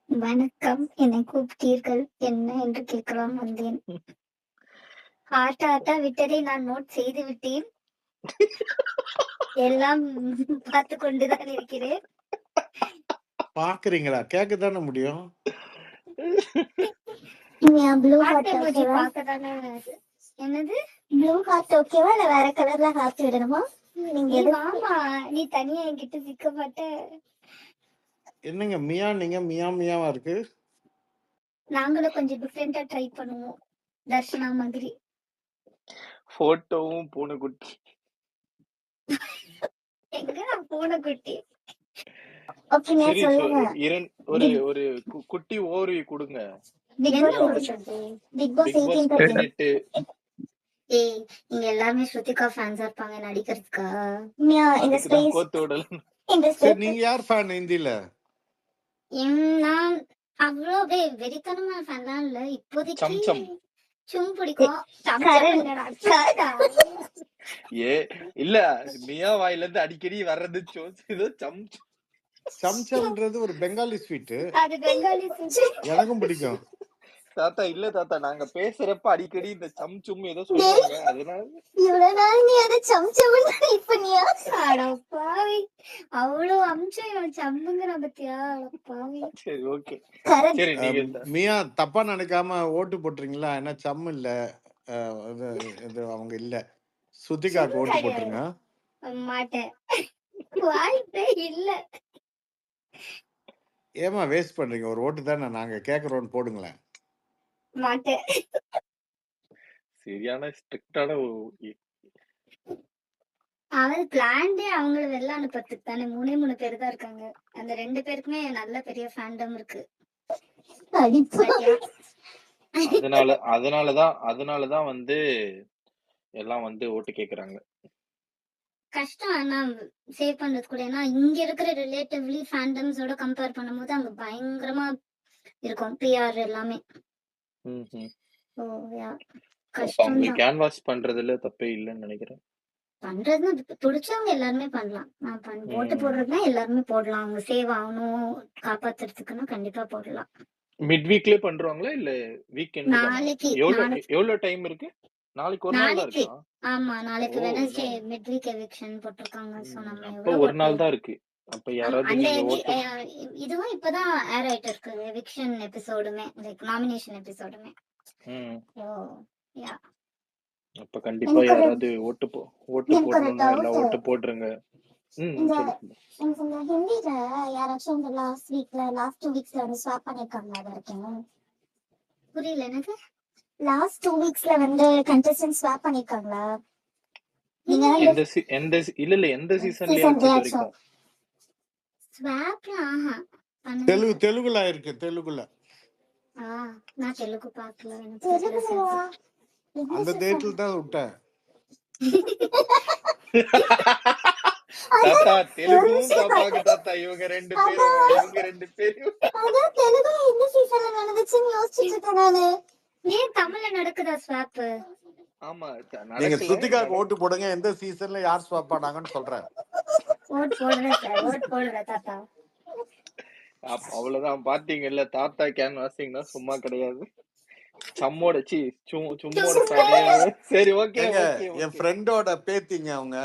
வணக்கம், என்னை கூப்பிட்டீர்கள் என்ன என்று கேட்கலாம் வந்தேன். ஹார்ட்டா விட்டதை நான் நோட் செய்து விட்டேன். எல்லாம் பார்த்து கொண்டுதான் இருக்கிறேன். பாக்குறீங்களா? கேட்க தானே முடியும். ப்ளூ ஹார்ட் எமோஜி பார்க்கதானே. என்னது ப்ளூ ஹார்ட் ஓகேவா இல்ல வேற கலர்ல ஹார்ட் விடணுமா? நீங்க வாமா, நீ தனியா என்கிட்ட சிக்க மாட்ட. என்னங்க மியா, நீங்க மியா மியாவா இருக்கு. நாங்களும் கொஞ்சம் டிஃபரெண்டா ட்ரை பண்ணுவோம், தர்ஷனா மாதிரி. போட்டோவும் பூனைக்குட்டி. எங்க நான் பூனைக்குட்டி. சரி, ஒரு ஒரு குட்டி ஓவர்வியூ கொடுங்க. Bigg Boss 18. ஏய், நீங்க எல்லாமே ஸ்ருதிகா ஃபேன்ஸா இருப்பாங்க நடிக்கிறதுக்கா? அதுக்குதான் கோத்து விடலாம். சரி, நீங்க யார் ஃபேன் ஹிந்தில? நான் அவ்வளோ வெறித்தனமான ஃபேன்லாம் இல்ல இப்போதைக்கு. சம்சம். சும் பிடிக்கும். ஏ இல்ல, மியா வாயில இருந்து அடிக்கடி வர்றது ஏதோ சம்சம்ன்றது ஒரு பெங்காலி ஸ்வீட். அது பெங்காலி ஸ்வீட். எனக்கும் பிடிக்கும். தாத்தா இல்ல தாத்தா, நாங்க பேசுறப்ப அடிக்கடி இந்த சம்சும் ஏதோ சொல்லுவாங்க. அதனால இவ்வளவு நாள் நீ அதை சம்சம்னு இப்ப நீ பாவி அவ்வளவு அம்சம் சம்முங்கிற பத்தியா பாவி. சரி ஓகே. சரி நீங்க மியா தப்பா நினைக்காம ஓட்டு போட்டுறீங்களா? என்ன சம் இல்ல, இது அவங்க இல்ல, சுத்திகாக்கு ஓட்டு போட்டுருங்க. மாட்டேன், வாய்ப்பே இல்ல. ஏமா வேஸ்ட் பண்றீங்க? ஒரு ஓட்டு தானே, நாங்க கேக்குறோம், போடுங்களேன். மாட்டேன். சரியான ஸ்ட்ரிக்டான அவள் பிளான்டே அவங்கள வெளில அனுப்புறதுக்கு தானே. 3 பேர் தான் இருக்காங்க. அந்த 2 பேருக்குமே நல்ல பெரிய ஃபேண்டம் இருக்கு. அதனாலதான் வந்து எல்லாம் வந்து ஓட்டு கேக்குறாங்க. கஷ்டம் ஆனா சேவ் பண்றது கூட. ஏன்னா இங்க இருக்கிற ரிலேட்டிவ்லி ஃபேண்டம்ஸோட கம்பேர் பண்ணும்போது அங்க பயங்கரமா இருக்கும் பிஆர் எல்லாமே. ஓ யா கஷ்டம் அவங்க தான். கேன்வாஸ் பண்றதுல தப்பே இல்லைன்னு நினைக்கிறேன். பண்றதுன்னா பிடிச்சவங்க எல்லாருமே பண்ணலாம். ஓட்டு போடுறதுனா எல்லாருமே போடலாம். அவங்க சேவ் ஆகணும் காப்பாத்துறதுக்குன்னா கண்டிப்பா போடலாம். மிட் வீக்லயே பண்றாங்களா இல்ல வீக்கெண்ட் தானா? நாளைக்கு எவ்வளவு டைம் இருக்கு? நாளைக்கு ஒரு நாள் தான் நாளைக்கு இருக்கா? ஆமா நாளைக்கு வெனஸ்டே மிட் வீக் எவிக்ஷன் போட்டிருக்காங்க. சோ நம்ம அப்ப எவ்வளவு ஒரு நாள் தான் இருக்கு. அப்ப யாராவது அந்த நீங்க ஓட்டு இதுவும் இப்பதான் ஏர் ஆயிட்டு இருக்கு எவிக்ஷன் எபிசோடுமே லைக் நாமினேஷன் எபிசோடுமே. ஓ யா அப்ப கண்டிப்பா யாராவது ஓட்டு போடணும்னா எல்லாம் ஓட்டு போட்டுருங்க. ஹிந்தில யாராச்சும் இந்த லாஸ்ட் 2 வீக்ஸ்ல வந்து ஸ்வாப் பண்ணிருக்காங்க. அது இருக்கீங்க புரியல எனக்கு. லாஸ்ட் 2 வீக்ஸ்ல வந்து கண்டெஸ்டன்ட் ஸ்வாப் பண்ணிருக்காங்களா? நீங்க எந்த சீசன்லயும் ஸ்வாப்ல தெலுங்குல இருக்கு. தெலுங்குல நான் தெலுங்கு பார்க்கல. எனக்கு அந்த டேட்ல தான் விட்டேன். தாத்தா தெலுங்கும் பாப்பாக்கு தாத்தா இவங்க ரெண்டு பேரும் அதான் தெலுங்குல எந்த சீசன்ல நடந்துச்சுன்னு யோசிச்சிட்டு இருக்கேன் நானு. ஏன் தமிழ்ல நடக்குதா ஸ்வாப்? ஆமா நீங்க ஸ்ருதிகாக்கு ஓட்டு போடுங்க. எந்த சீசன்ல யார் ஸ்வாப் பண்ணாங்கன்னு சொல்றேன். ஓட் போடுறேன் சார். ஓட் போடுறேன் தாத்தா. அவ்வளவுதான். பாத்தீங்கல்ல தாத்தா கேன்வாசிங்னா சும்மா கிடையாது. சும்மோட சரி ஓகே. என் ஃப்ரெண்டோட பேத்திங்க அவங்க.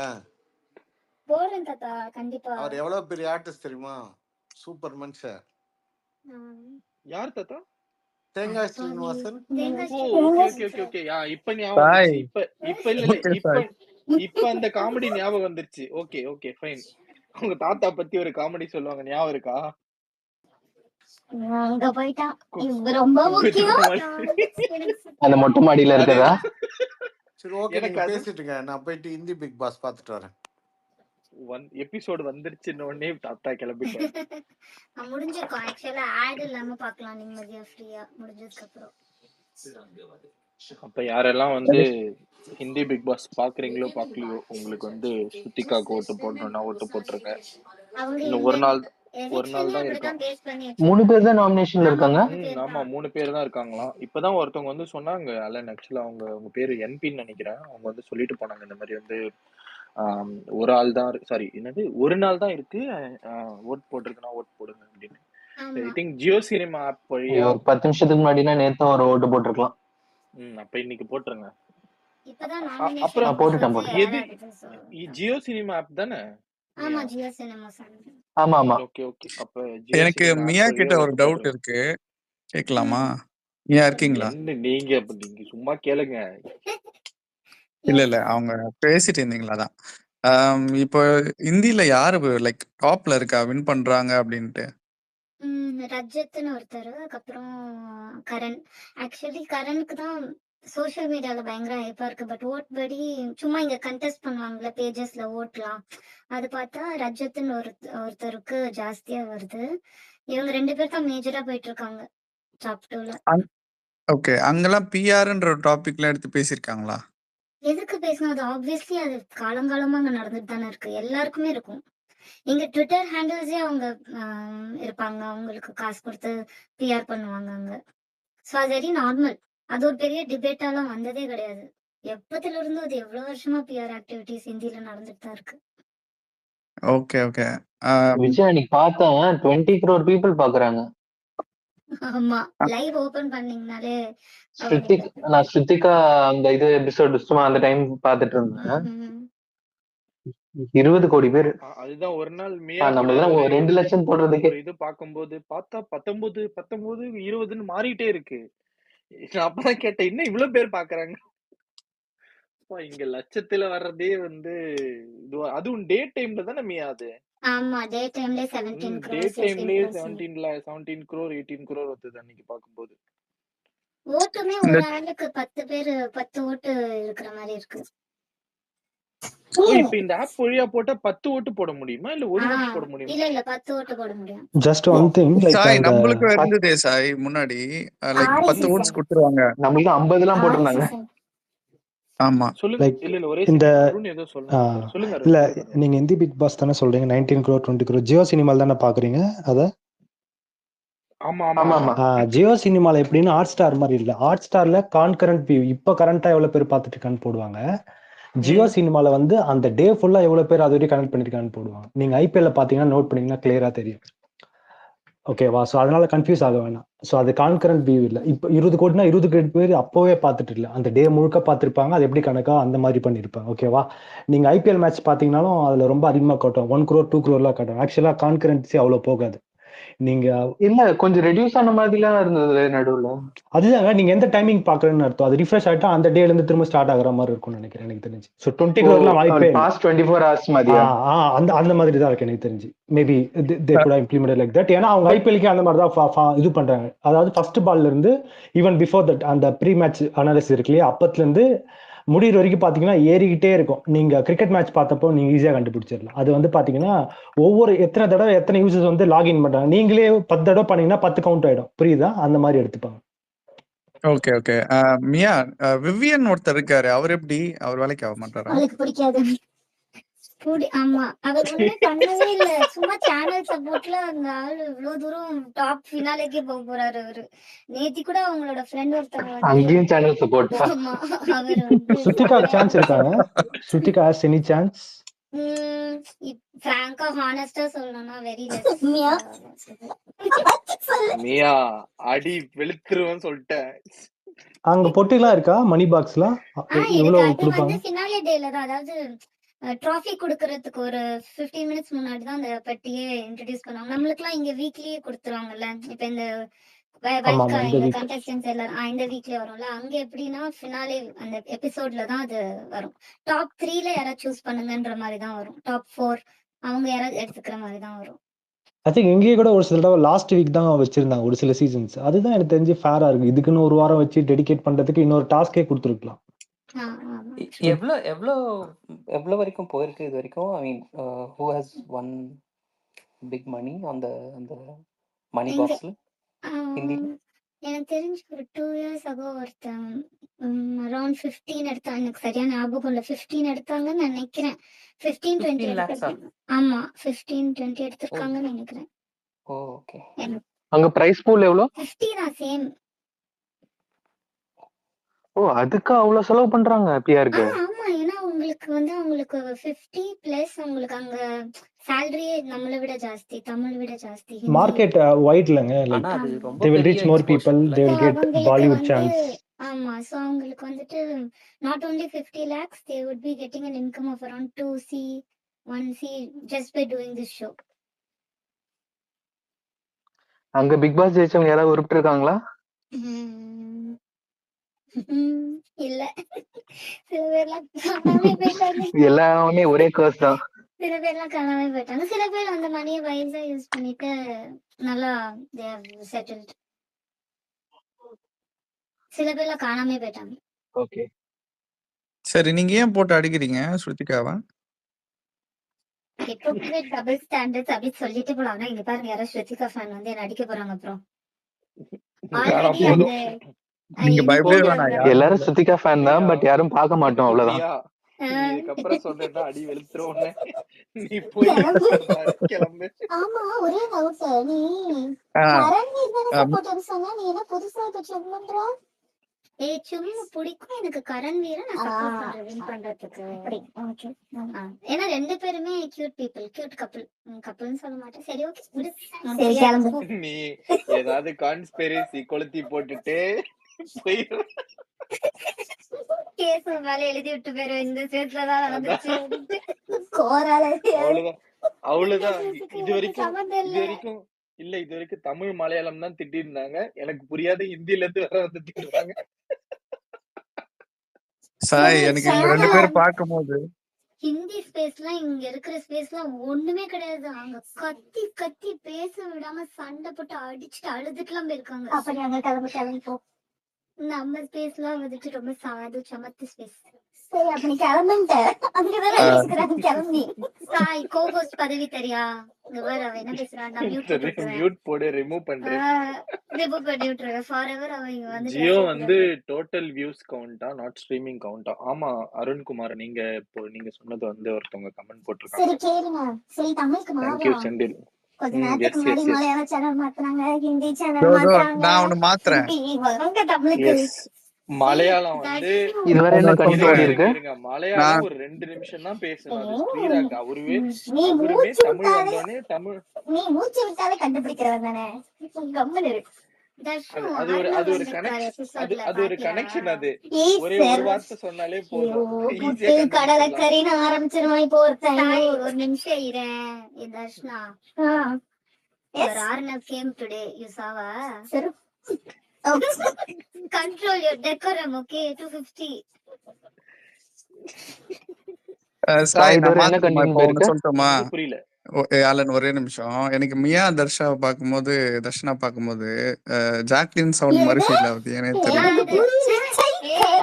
போறேன் தாத்தா கண்டிப்பா. அவர் எவ்வளவு பெரிய ஆர்டிஸ்ட் தெரியுமா? சூப்பர் மனுஷன். யார் தாத்தா? தேங்காய் ஸ்ரீனிவாசன். ஓகே. இப்ப ஞாபகம் வந்துச்சு. இப்ப அந்த காமெடி ஞாபகம் வந்துருச்சு. Okay fine. உங்க தாத்தா பத்தி ஒரு காமெடி சொல்லுவாங்க, ஞாபகம் இருக்கா? அங்க போய்ட்டா ரொம்ப முக்கியம். அந்த மொட்டை மாடியில இருக்கதா? சரி ஓகே நீங்க பேசிட்டுங்க. நான் போயிட்டு ஹிந்தி பிக் பாஸ் பார்த்துட்டு வரேன். எபிசோட் வந்துருச்சுன்னு உடனே தாத்தா கிளம்பிட்டாரு. முடிஞ்சிருக்கும். ஆக்சுவலா ஆட் இல்லாம பார்க்கலாம் நிம்மதியா ஃப்ரீயா முடிஞ்சதுக்கு அப்புறம். அப்ப யாரெல்லாம் வந்து ஹிந்தி பிக் பாஸ் பாக்குறீங்களோ பாக்கலையோ உங்களுக்கு வந்து ஸ்ருதிகாக்கு ஓட்டு போடணும்னா ஓட்டு போட்டுருங்க. இன்னும் ஒரு நாள் தான் இருக்கும். 3 பேர் தான் நாமினேஷன்ல இருக்காங்க. ஆமா 3 பேர் தான் இருக்காங்களாம். இப்பதான் ஒருத்தவங்க வந்து சொன்னாங்க அலன். ஆக்சுவலா அவங்க பேரு என்பின்னு நினைக்கிறேன். அவங்க வந்து சொல்லிட்டு போனாங்க இந்த மாதிரி வந்து ஒரு ஆள் தான் ஒரு நாள் தான் இருக்கு. ஓட் போட்டிருக்குன்னா ஓட் போடுங்க அப்படின்னு. I think Jio Cinema app வழியா ஒரு 10 நிமிஷத்துக்கு முன்னாடினா நேத்து ஒரு ஓட்டு போட்டுருக்கலாம். அப்ப இன்னைக்கு போட்டுருங்க. அப்புறம் போட்டுட்டேன். ஜியோ சினிமா ஆப் தானே? ஆமா ஜியோ சினிமா. ஆமா. ஓகே. அப்ப எனக்கு மியா கிட்ட ஒரு டவுட் இருக்கு, கேட்கலாமா? மியா இருக்கீங்களா? நீங்க சும்மா கேளுங்க. இல்ல அவங்க பேசிட்டு இருந்தீங்களா? தான் இப்போ இந்தியில யாரு லைக் டாப்ல இருக்கா வின் பண்றாங்க அப்படின்ட்டு? ரஜத்னு ஒருத்தர், அதுக்கப்புறம் கரண். ஆக்சுவலி கரனுக்கு தான் சோஷியல் மீடியால பயங்கர ஹைப்பா இருக்கு. பட் ஓட் படி சும்மா இங்க கண்டெஸ்ட் பண்ணுவாங்கல்ல பேஜஸ்ல ஓட்லாம், அது பார்த்தா ரஜத்னு ஒருத்தருக்கு ஜாஸ்தியா வருது. இவங்க 2 பேர் தான் மேஜரா போயிட்டு இருக்காங்க டாப் 2ல. ஓகே, அங்கெல்லாம் பிஆர்ன்ற ஒரு டாபிக்ல எடுத்து பேசியிருக்காங்களா? எதுக்கு பேசணும்? அது ஆப்வியஸ்லி அது காலங்காலமா அங்க நடந்துட்டு தானே இருக்கு. எல்லாருக்குமே இருக்கும். இங்க ட்விட்டர் ஹேண்டில்ஸே அவங்க இருப்பாங்க. அவங்களுக்கு காசு கொடுத்து பிஆர் பண்ணுவாங்க அங்க. ஸோ அது வெரி நார்மல். அது ஒரு பெரிய டிபேட்டாலாம் வந்ததே கிடையாது. எப்பத்துல இருந்து அது எவ்வளவு வருஷமா பிஆர் ஆக்டிவிட்டிஸ் இந்தியில நடந்துட்டு தான் இருக்கு. ஓகே. விஜய் அன்னைக்கு பார்த்தேன் 20 crore people பாக்குறாங்க. ஆமா லைவ் ஓபன் பண்ணீங்கனாலே நான் ஸ்ருதிகா அந்த இது எபிசோட் சும்மா அந்த டைம் பாத்துட்டு இருந்தேன். 20 கோடி பேர். அதுதான் ஒரு நாள் நம்மள 2 லட்சம் போடுறதுக்கு இது பாக்கும்போது பார்த்தா 19 20ன்னு மாறிட்டே இருக்கு. நான் அப்பதான் கேட்டேன், இன்னும் இவ்வளவு பேர் பாக்குறாங்க. இங்க லட்சத்துல வர்றதே வந்து அதுவும் டே டைம்ல தானே மியா அது? ஆமா டே டைம்ல 17 crore. டே டைம்லயே 17 crore 18 crore வந்தது அன்னைக்கு பாக்கும்போது. ஓட்டுமே ஒரு ஆளுக்கு 10 பேர் 10 ஓட்டு இருக்கிற மாதிரி இருக்கு. இப்ப இந்த ஆப் வழியா போட்டா 10 ஓட்டு போட முடியுமா இல்ல ஒரு ஓட்டு போட முடியுமா? இல்ல 10 ஓட்டு போட முடியும். Just one thing like Sai அந்த நம்மளுக்கும் இருந்ததே சாய் முன்னாடி லைக் ஆரி 10 ஓட்ஸ் சீசன் கொடுத்துருவாங்க. நம்மளுக்கு 50 ஆரி போட்டிருந்தாங்க. சீசன் ஆமா சொல்லுங்க. லைக் இல்ல ஒரே இந்த செகண்ட் அருண் ஏதோ சொல்லணும். சொல்லுங்க அருண். இல்ல நீங்க ஹிந்தி பிக் பாஸ் தானே சொல்றீங்க 19 crore 20 crore ஜியோ சினிமால தானே பாக்குறீங்க அத? ஆமா ஆமா ஆமா ஆமா ஜியோ சினிமால எப்படின்னா ஹாட் ஸ்டார் மாதிரி இல்ல. ஹாட் ஸ்டார்ல கான்கரண்ட் வியூ இப்ப கரண்டா எவ்வளவு பேர் பார்த்துட்டு இருக்கான்னு போடுவாங்க. ஜியோ சினிமால வந்து அந்த டே ஃபுல்லா எவ்வளவு பேர் அது வரைக்கும் கனெக்ட் பண்ணிருக்கான்னு போடுவாங்க. நீங்க ஐபிஎல்ல பாத்தீங்கன்னா நோட் பண்ணீங்கன்னா கிளியரா தெரியும். ஓகேவா? ஸோ அதனால கன்ஃபியூஸ் ஆக வேணாம். ஸோ அது கான்கரண்ட் வியூ இல்லை. இப்போ 20 கோடினா 20 கோடி பேர் அப்போவே பார்த்துட்டு இல்லை, அந்த டே முழுக்க பார்த்துருப்பாங்க. அது எப்படி கணக்கா அந்த மாதிரி பண்ணியிருப்பாங்க. ஓகேவா? நீங்கள் ஐபிஎல் மேட்ச் பார்த்தீங்கன்னாலும் அதில் ரொம்ப அதிகமாக காட்டும், 1 crore 2 crore காட்டும். ஆக்சுவலாக கான்கரன்சி அவ்வளோ போகாது. நீங்க இல்ல கொஞ்சம் ரெடியூஸ் ஆன மாதிரிலாம் இருந்தது நடுவுல. அதுதாங்க நீங்க எந்த டைமிங் பாக்குறேன்னு அர்த்தம். அது ரிஃப்ரெஷ் ஆயிட்டா அந்த டேல இருந்து திரும்ப ஸ்டார்ட் ஆகுற மாதிரி இருக்கும்னு நினைக்கிறேன், எனக்கு தெரிஞ்சு. ஸோ 20 crore வாய்ப்பே இல்லை. பாஸ்ட் 24 hours மாதிரியா? அந்த அந்த மாதிரி தான் இருக்கு எனக்கு தெரிஞ்சு. Maybe they good implemented like that. ஏன்னா அவங்க ஐபிஎல்க்கு அந்த மாதிரி தான் இது பண்றாங்க. அதாவது ஃபர்ஸ்ட் பால்ல இருந்து ஈவன் பிஃபோர் தட் அந்த ப்ரீ மேட்ச் அனாலிசிஸ் இருக்கு இல்லையா, அப்பத்துல இருந்து முடிகிற வரைக்கும் பாத்தீங்கன்னா ஏறிக்கிட்டே இருக்கும். நீங்க கிரிக்கெட் மேட்ச் பார்த்தப்போ நீங்க ஈஸியா கண்டுபிடிச்சிடலாம். அது வந்து பாத்தீங்கன்னா ஒவ்வொரு எத்தனை தடவை எத்தனை யூசர்ஸ் வந்து லாகின் பண்றாங்க, நீங்களே 10 தடவை பண்ணீங்கன்னா 10 கவுண்ட் ஆயிடும். புரியுதா? அந்த மாதிரி எடுத்துப்பாங்க. Okay okay. மியா விவியன் ஒருத்தர் இருக்காரு, அவர் எப்படி? அவர் வேலைக்கு ஆக மாட்டாரா? அவளுக்கு பிடிக்காது. ஆமா அவர் ஒண்ணுமே பண்ணவே இல்ல. சும்மா சேனல் சப்போர்ட்ல அந்த ஆள் இவ்வளவு தூரம் டாப் ஃபினாலேக்கே போக போறாரு அவரு. நேத்தி கூட அவங்களோட ஃப்ரெண்ட் ஒருத்தவங்க வந்து அங்கேயும் சேனல் சப்போர்ட். ஆமா அவர் வந்து ஸ்ருதிகா சான்ஸ் இருக்காங்க. Shruthika has any chance? பிராங்கா ஹானஸ்டா சொல்லணும்னா வெரி லெஸ். மியா அடி வெளுத்துருவேன்னு சொல்லிட்டேன். அங்க பொட்டிலாம் இருக்கா? மணி பாக்ஸ்லாம் எவ்வளவு அது கொடுப்பாங்க? வந்து ஃபினாலே டேல தான், அதாவது ட்ராஃபி கொடுக்கறதுக்கு ஒரு 15 மினிட்ஸ் முன்னாடி தான் அந்த பெட்டியே இன்ட்ரடியூஸ் பண்ணுவாங்க. நம்மளுக்குலாம் இங்க வீக்லியே கொடுத்துருவாங்கல்ல. இப்ப இந்த இந்த கண்டஸ்டன்ஸ் எல்லாரும் இந்த வீக்லயே வரும்ல. அங்க எப்படின்னா ஃபினாலே அந்த எபிசோட்ல தான் அது வரும். டாப் 3ல யாராவது சூஸ் பண்ணுங்கன்ற மாதிரி தான் வரும். டாப் 4 அவங்க யாராவது எடுத்துக்கிற மாதிரி தான் வரும். ஐ திங்க் இங்கேயே கூட ஒரு சில தடவை லாஸ்ட் வீக் தான் வச்சிருந்தாங்க ஒரு சில சீசன்ஸ். அதுதான் எனக்கு தெரிஞ்சு ஃபேரா இருக்கு. இதுக்குன்னு ஒரு வாரம் வச்சு டெடிகேட் பண்றதுக்கு இன்னொரு டாஸ்கே கொடுத்துருக்கலாம். எவ்வளவு வரைக்கும் போயிருக்கு இது வரைக்கும்? ஐ மீன் who has won big money on the மணி பாக்ஸ்ல ஹிந்தி? எனக்கு தெரிஞ்சு ஒரு 2 years ago ஒருத்தன் அரௌண்ட் 15 எடுத்தாங்க. எனக்கு சரியான ஞாபகம் இல்ல. 15 எடுத்தாங்கன்னு நினைக்கிறேன். 15-20 எடுத்தாங்க. ஆமா 15-20 எடுத்திருக்காங்கன்னு நினைக்கிறேன். ஓகே. அங்க பிரைஸ் பூல் எவ்வளவு? 50 தான் சேம். அதுக்கு அவ்வளவு செலவு பண்றாங்க பிஆருக்கு? ஆமா ஏன்னா உங்களுக்கு 50 பிளஸ் உங்களுக்கு அங்க salary நம்மளை விட ஜாஸ்தி, தமிழ் விட ஜாஸ்தி. மார்க்கெட் வைட்லங்க, like they will reach more people, they will get Bollywood chance. ஆமா சோ அவங்களுக்கு வந்துட்டு not only 50 lakhs, they would be getting an income of around 2C 1C just by doing this show. அங்க பிக் பாஸ் ஜெயிச்சவங்க யாராவது உருப்பிட்டு இருக்காங்களா? இல்ல சில பேர்லாம் காணாம போயிட்டாங்க. எல்லாமே ஒரே கேர்ஸ் தான். சில பேர்லாம் காணாம போயிட்டாங்க. சில பேர் அந்த மணியை வைஸா யூஸ் பண்ணிட்டு நல்லா they have settled. சில பேர்லாம் காணாம போயிட்டாங்க. ஓகே சரி, நீங்க ஏன் போட்டு அடிக்கிறீங்க ஸ்ருதிகாவா? ஹிப்போக்ரேட் டபுள் ஸ்டாண்டர்ட்ஸ் அப்படி சொல்லிட்டு போலாம். இங்க பாருங்க யாரோ ஸ்ருதிகா ஃபேன் வந்து என்ன அடிக்க போறாங்க. அப்புறம் ஆல்ரெடி அந்த நீங்க பயப்படவே வேணாம். எல்லாரும் ஸ்ருதிகா ஃபேன் தான், பட் யாரும் பார்க்க மாட்டோம் அவ்வளவுதான். இதுக்கப்புறம் சொன்னா அடி வெளுத்துறோன்னு நீ போய் கிளம்பு. ஆமா ஒரே டவுட், நீ கரண்வீர் தான சப்போர்ட் சொன்னா, நீ என்ன புதுசா இப்ப செக் பண்ற? சும்மா பிடிக்கும் எனக்கு கரண்வீரை நான் சப்போர்ட் பண்றேன் வின் பண்றதுக்கு. ஓகே ஏன்னா ரெண்டு பேருமே கியூட் பீப்பிள், கியூட் கப்பிள்னு சொல்ல மாட்டேன். சரி ஓகே சரி கிளம்பு. நீ ஏதாவது கான்ஸ்பிரசி கொளுத்தி போட்டுட்டு கேஸ் மேல எழுதி விட்டு பேரு இந்த சேர்த்துலதான் நடந்துச்சு. அவ்வளவுதான். இது வரைக்கும் தமிழ் மலையாளம் தான் திட்டி இருந்தாங்க. எனக்கு புரியாத ஹிந்தில இருந்து வேற வந்து திட்டுறாங்க. சாய் எனக்கு இந்த ரெண்டு பேரும் பார்க்கும்போது ஹிந்தி ஸ்பேஸ்லாம் இங்க இருக்கிற ஸ்பேஸ்லாம் ஒண்ணுமே கிடையாது. அங்க கத்தி கத்தி பேச விடாம சண்டை போட்டு அடிச்சுட்டு அழுதுட்டுலாம் போயிருக்காங்க. நம்ம ஸ்பேஸ்லாம் வந்துட்டு ரொம்ப சாது சமத்து ஸ்பேஸ். சரி அப்ப நீ கிளம்புன்ட்ட அதுக்குதானே பேசுறாங்க கிளம்பி சாய் கோஹோஸ்ட் பதவி தெரியா இங்க வேற அவ என்ன பேசுறான் நான் மியூட் போட்டுருவேன் மியூட் போடு ரிமூவ் பண்றேன். ரிமூவ் பண்ணி விட்டுருவேன் ஃபார் எவர் அவ இங்க வந்து ஜியோ வந்து டோட்டல் வியூஸ் கவுண்டா நாட் ஸ்ட்ரீமிங் கவுண்டா? ஆமா அருண்குமார், நீங்க இப்போ நீங்க சொன்னது வந்து ஒருத்தவங்க கமெண்ட் சரி போட்டிருக்காங்க. கேளுங்க சரி தமிழுக்கு தேங்க்யூ மாறலாம் செந்தில். கொஞ்ச எஸ் நேரத்துக்கு முன்னாடி எஸ் எஸ் மலையாள சேனல் மாத்துறாங்க ஹிந்தி இதோ சேனல் இதோ மாத்துறாங்க நான் ஒண்ணு மாத்துறேன். ஹிந்தி வரும் தமிழுக்கு எஸ் மலையாளம் வந்து இதுவரை என்ன கண்ட்ரி இருங்க ஓடி இருங்க இருக்கு? இருங்க மலையாளம் நான் ஒரு 2 நிமிஷம் தான் பேசணும். அது ஸ்ரீராக் அவருமே நீ அவருமே மூச்சு தமிழ் விட்டாலே வந்தோடனே தமிழ் நீ மூச்சு விட்டாலே கண்டுபிடிக்கிறவன் தானே கம்மன் இருக்கு அது அது ஒரு அது ஒரு கனெக்ஷன் அது ஒரு கனெக்ஷன். அது ஒரே ஒரு வார்த்தை சொன்னாலே போதும், ஈஸியா புட்டு கண்டுபிடிச்சிடலாம். கடலைக்கறின்னு ஆரம்பிச்சிருவான் இப்போ ஒரு நிமிஷம் இரேன் Darshana Arnav game today you சாவா control your decorum okay 250 சாய் நான் இதுவரை என்ன மாத்துறேமா. கண்ட்ரின்னு இப்போ ஒண்ணு போயிருக்கு? சொல்லட்டுமா? என்னது புரியல? ஆலன் ஒரே நிமிஷம். எனக்கு மியா தர்ஷாவை பார்க்கும்போது தர்ஷனா பார்க்கும்போது ஜாக்லின் சவுண்ட் மாதிரி ஃபீல் ஆகுது. எனக்கு தெரியல.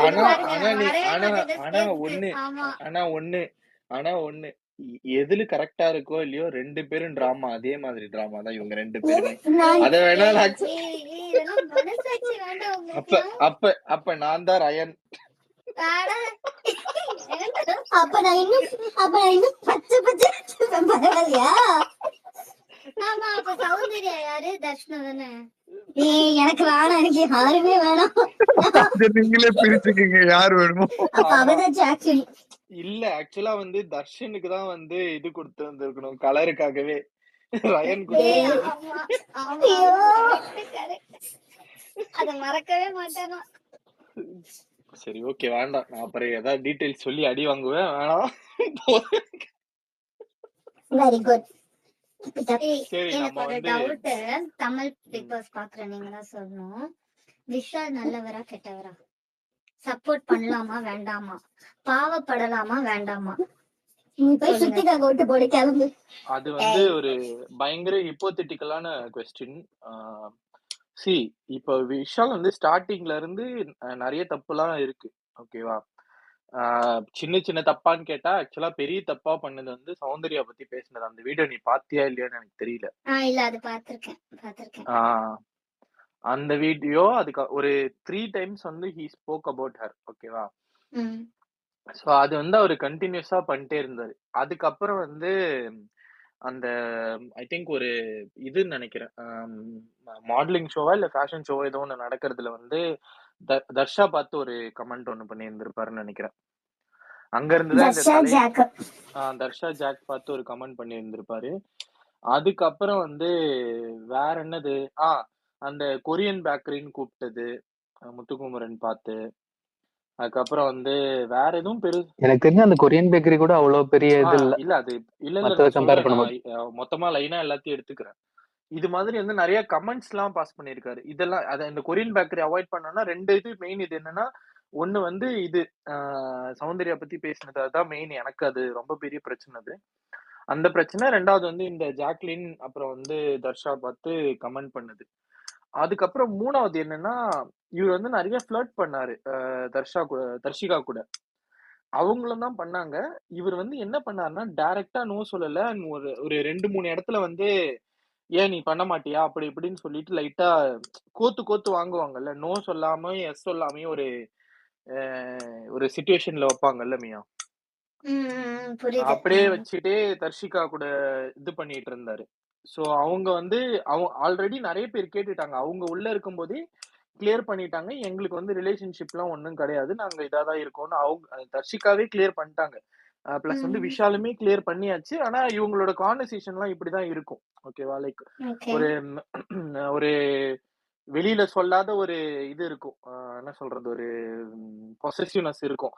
ஆனா ஆனா நீ ஆனா ஆனா ஒண்ணு ஆனா ஒண்ணு ஆனா ஒண்ணு எதுல கரெக்டா இருக்கோ இல்லையோ 2 பேரும் டிராமா, அதே மாதிரி டிராமா தான் இவங்க 2 பேருமே. அத வேணா நான் அப்ப அப்ப அப்ப நான் தான் ரயன். அப்ப நான் இன்னும் பச்சை பரவாயில்லையா? ஆமா அப்ப சௌந்தர்யா யாரு தர்ஷனா தானே? எனக்கு வேணாம், எனக்கு யாருமே வேணாம். நீங்களே பிரிச்சுக்கீங்க யார் வேணுமோ. அப்ப அவதான் ஜாக்லின். இல்ல ஆக்சுவலா வந்து தர்ஷனுக்கு தான் வந்து இது கொடுத்து வந்திருக்கணும் கலருக்காகவே. ரயன் அத மறக்கவே மாட்டேனா. சரி ஓகே வேண்டாம், நான் அப்புறம் ஏதாவது டீடைல்ஸ் சொல்லி அடி வாங்குவேன், வேணாம். Very good. சரி எனக்கு நம்ம ஒரு வந்து டவுட், தமிழ் பிக் பாஸ் பாக்குற நீங்க தான் சொல்லணும். விஷால் நல்லவரா கெட்டவரா? சப்போர்ட் பண்ணலாமா வேண்டாமா? பாவப்படலாமா வேண்டாமா? போய் சுத்திக்கா ஓட்டு போடு கிளம்பு. அது வந்து ஒரு பயங்கர ஹிப்போதெட்டிக்கலான கொஸ்டின். சி இப்போ விஷால் வந்து ஸ்டார்டிங்ல இருந்து நிறைய தப்புலாம் இருக்கு, ஓகேவா? சின்ன சின்ன தப்பான்னு கேட்டா ஆக்சுவலா பெரிய தப்பா பண்ணது வந்து சௌந்தர்யா பத்தி பேசினது. அந்த வீடியோ நீ பாத்தியா இல்லையான்னு எனக்கு தெரியல. இல்ல அது பாத்திருக்கேன். அந்த வீடியோ அதுக்கு ஒரு 3 times வந்து he spoke about her, ஓகேவா? சோ அது வந்து அவர் கண்டினியூஸா பண்ணிட்டே இருந்தாரு. அதுக்கப்புறம் வந்து அந்த ஐ திங்க் ஒரு இதுன்னு நினைக்கிறேன், மாடலிங் ஷோவா இல்ல ஃபேஷன் ஷோவா ஏதோ ஒண்ணு நடக்கிறதுல வந்து தர்ஷா பார்த்து ஒரு கமெண்ட் ஒண்ணு பண்ணி இருந்திருப்பாருன்னு நினைக்கிறேன். அங்க இருந்துதான் இந்த தர்ஷா ஜாக் பார்த்து ஒரு கமெண்ட் பண்ணி இருந்திருப்பாரு. அதுக்கப்புறம் வந்து வேற என்னது, அந்த கொரியன் பேக்கரின்னு கூப்பிட்டது முத்துக்குமரன் பார்த்து. அதுக்கப்புறம் வந்து வேற எதுவும் எனக்கு தெரிஞ்ச அந்த கொரியன் பேக்கரி கூட அவ்வளவு பெரிய இது இல்ல. இல்ல அது இல்ல மத்தத நான் கம்பேர் சொல்றேன், பண்ணும்போது. நான் மொத்தமா லைனா எல்லாத்தையும் எடுத்துக்கிறேன். இது மாதிரி வந்து நிறைய கமெண்ட்ஸ் எல்லாம் பாஸ் பண்ணிருக்காரு. இதெல்லாம் அத இந்த கொரியன் பேக்கரி அவாய்ட் பண்ணோம்னா 2 இது மெயின். இது என்னன்னா, ஒண்ணு வந்து இது சௌந்தர்யா பத்தி பேசினது, அதுதான் மெயின். எனக்கு அது ரொம்ப பெரிய பிரச்சனை அது, அந்த பிரச்சனை. 2வது வந்து இந்த ஜாக்லின் அப்புறம் வந்து தர்ஷா பார்த்து கமெண்ட் பண்ணது. அதுக்கப்புறம் 3வது என்னன்னா, இவர் வந்து நிறைய ஃபிளர்ட் பண்ணாரு தர்ஷிகா கூட. அவங்களும் தான் பண்ணாங்க. இவர் வந்து என்ன பண்ணாருன்னா, டைரக்டா நோ சொல்லல. ஒரு 2-3 இடத்துல வந்து ஏன் நீ பண்ண மாட்டியா அப்படி இப்படின்னு சொல்லிட்டு லைட்டா கோத்து வாங்குவாங்கல்ல. நோ சொல்லாம எஸ் சொல்லாம ஒரு சிச்சுவேஷன்ல வைப்பாங்கல்ல மியா, அப்படியே வச்சுட்டே தர்ஷிகா கூட இது பண்ணிட்டு இருந்தாரு. சோ அவங்க வந்து ஆல்ரெடி நிறைய பேர் கேட்டுட்டாங்க. அவங்க உள்ள இருக்கும்போதே கிளியர் பண்ணிட்டாங்க, எங்களுக்கு வந்து ரிலேஷன்ஷிப்லாம் ஒன்றும் கிடையாது, நாங்க இதாதான் இருக்கோம்னு அவங்க தர்ஷிகாவே கிளியர் பண்ணிட்டாங்க. பிளஸ் வந்து விஷாலுமே கிளியர் பண்ணியாச்சு. ஆனா இவங்களோட கான்வர்சேஷன்லாம் இப்படிதான் இருக்கும், ஓகேவா? லைக் ஒரு வெளியில சொல்லாத ஒரு இது இருக்கும், என்ன சொல்றது, ஒரு பொசசிவ்னஸ் இருக்கும்.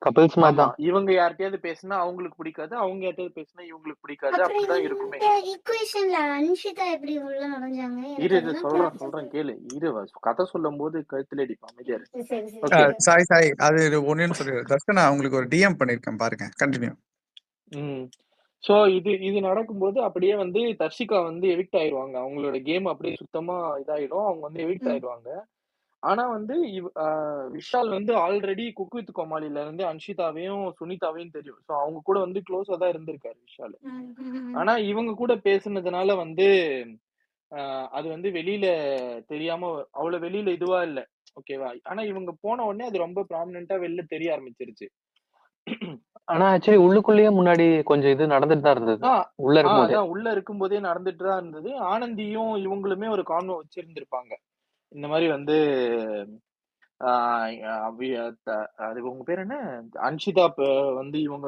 கப்பிள்ஸ் மாதிரி ஆமா, தான். இவங்க யார்கிட்டயாவது பேசினா அவங்களுக்கு பிடிக்காது, அவங்க யார்கிட்டயாவது பேசினா இவங்களுக்கு பிடிக்காது, அப்படிதான் இருக்குமே. ஈக்குவேஷன்ல அன்ஷிதா எப்படி உள்ள நுழைஞ்சாங்க? இரு சொல்றேன் கேளு. இரு கதை சொல்லும் போது கழுத்துல அடிப்பான், அமைதியா இரு. சாய் அது ஒன்னு சொல்லி தர்ஷனா உங்களுக்கு ஒரு டிஎம் பண்ணிருக்கேன் பாருங்க, கண்டினியூ. சோ இது நடக்கும்போது அப்படியே வந்து தர்ஷிகா வந்து எவிக்ட் ஆயிடுவாங்க. அவங்களோட கேம் அப்படியே சுத்தமா இதாயிடும், அவங்க வந்து எவிக்ட் ஆயிடுவாங்க. ஆனா வந்து விஷால் வந்து ஆல்ரெடி குக் வித் கோமாளில இருந்து அன்ஷிதாவையும் சுனிதாவையும் தெரியும். சோ அவங்க கூட வந்து க்ளோஸா தான் இருந்திருக்காரு விஷால். ஆனா இவங்க கூட பேசுனதுனால வந்து அது வந்து வெளியில தெரியாம அவ்வளவு வெளியில இதுவா இல்ல. ஓகேவா? ஆனா இவங்க போன உடனே அது ரொம்ப ப்ராமினென்ட்டா வெளில தெரிய ஆரம்பிச்சிருச்சு. ஆனா ஆக்சுவலி உள்ளுக்குள்ளேயே முன்னாடி கொஞ்சம் இது நடந்துட்டு தான் இருந்தது ஆ உள்ள இருக்கும்போதே. அதான் உள்ள இருக்கும்போதே நடந்துட்டு தான் இருந்தது. ஆனந்தியும் இவங்களுமே ஒரு கான்வோ வச்சிருந்திருப்பாங்க. இந்த மாரி வந்து ஆ அவி த அது உங்க பேர் என்ன? அன்ஷிதா வந்து இவங்க